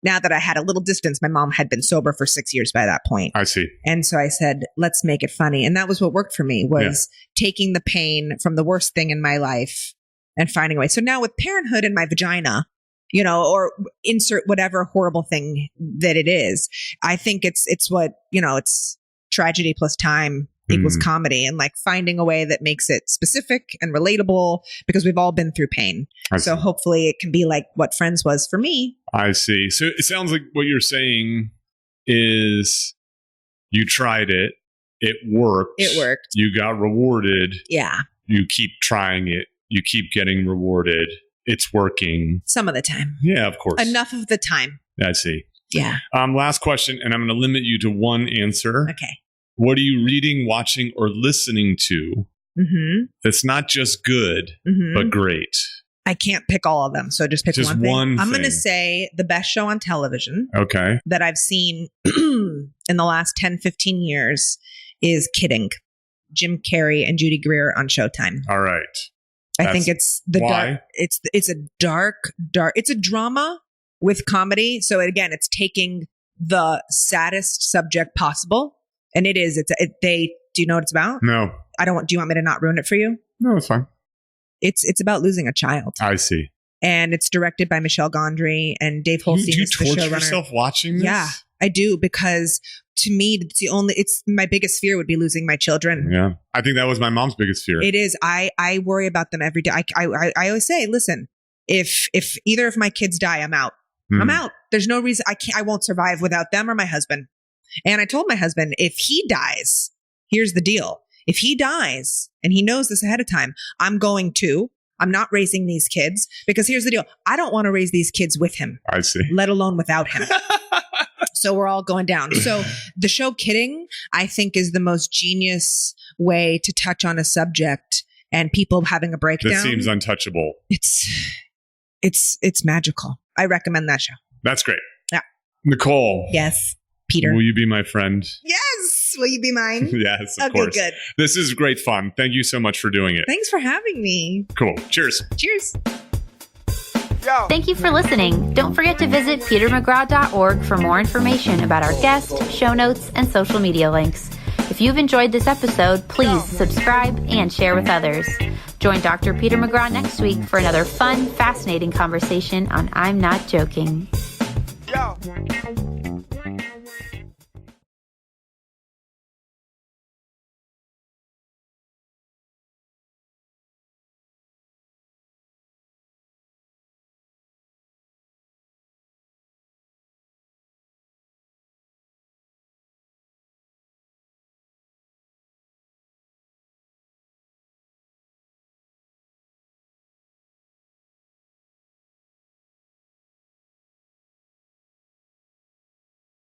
Now that I had a little distance, my mom had been sober for 6 years by that point. I see. And so I said, let's make it funny. And that was what worked for me, was taking the pain from the worst thing in my life and finding a way. So now with parenthood in my vagina, or insert whatever horrible thing that it is, I think it's what, it's tragedy plus time equals comedy, and like finding a way that makes it specific and relatable, because we've all been through pain. So hopefully it can be like what Friends was for me. I see. So it sounds like what you're saying is you tried it. It worked. You got rewarded. Yeah. You keep trying it. You keep getting rewarded. It's working. Some of the time. Yeah, of course. Enough of the time. I see. Yeah. Last question, and I'm going to limit you to one answer. Okay. What are you reading, watching, or listening to that's not just good, but great? I can't pick all of them, so just pick one thing. I'm going to say the best show on television that I've seen in the last 10, 15 years is Kidding. Jim Carrey and Judy Greer on Showtime. All right. I think it's the dark. It's a dark. It's a drama with comedy. So again, it's taking the saddest subject possible. And it is. Do you know what it's about? No. Do you want me to not ruin it for you? No, it's fine. It's about losing a child. I see. And it's directed by Michelle Gondry, and Dave Holstein is the showrunner. Do you torture yourself watching this? Yeah, I do, because to me, it's my biggest fear would be losing my children. Yeah. I think that was my mom's biggest fear. It is. I worry about them every day. I always say, listen, if either of my kids die, I'm out. I'm out. There's no reason I won't survive without them or my husband. And I told my husband, if he dies, here's the deal. If he dies, and he knows this ahead of time, I'm not raising these kids, because here's the deal. I don't want to raise these kids with him. I see. Let alone without him. So we're all going down. So the show Kidding, I think, is the most genius way to touch on a subject and people having a breakdown. That seems untouchable. It's magical. I recommend that show. That's great. Yeah. Nicole. Yes. Peter. Will you be my friend? Yes. Will you be mine? Yes, of course. Good. This is great fun. Thank you so much for doing it. Thanks for having me. Cool. Cheers. Cheers. Thank you for listening. Don't forget to visit petermcgraw.org for more information about our guests, show notes, and social media links. If you've enjoyed this episode, please subscribe and share with others. Join Dr. Peter McGraw next week for another fun, fascinating conversation on I'm Not Joking. Yo.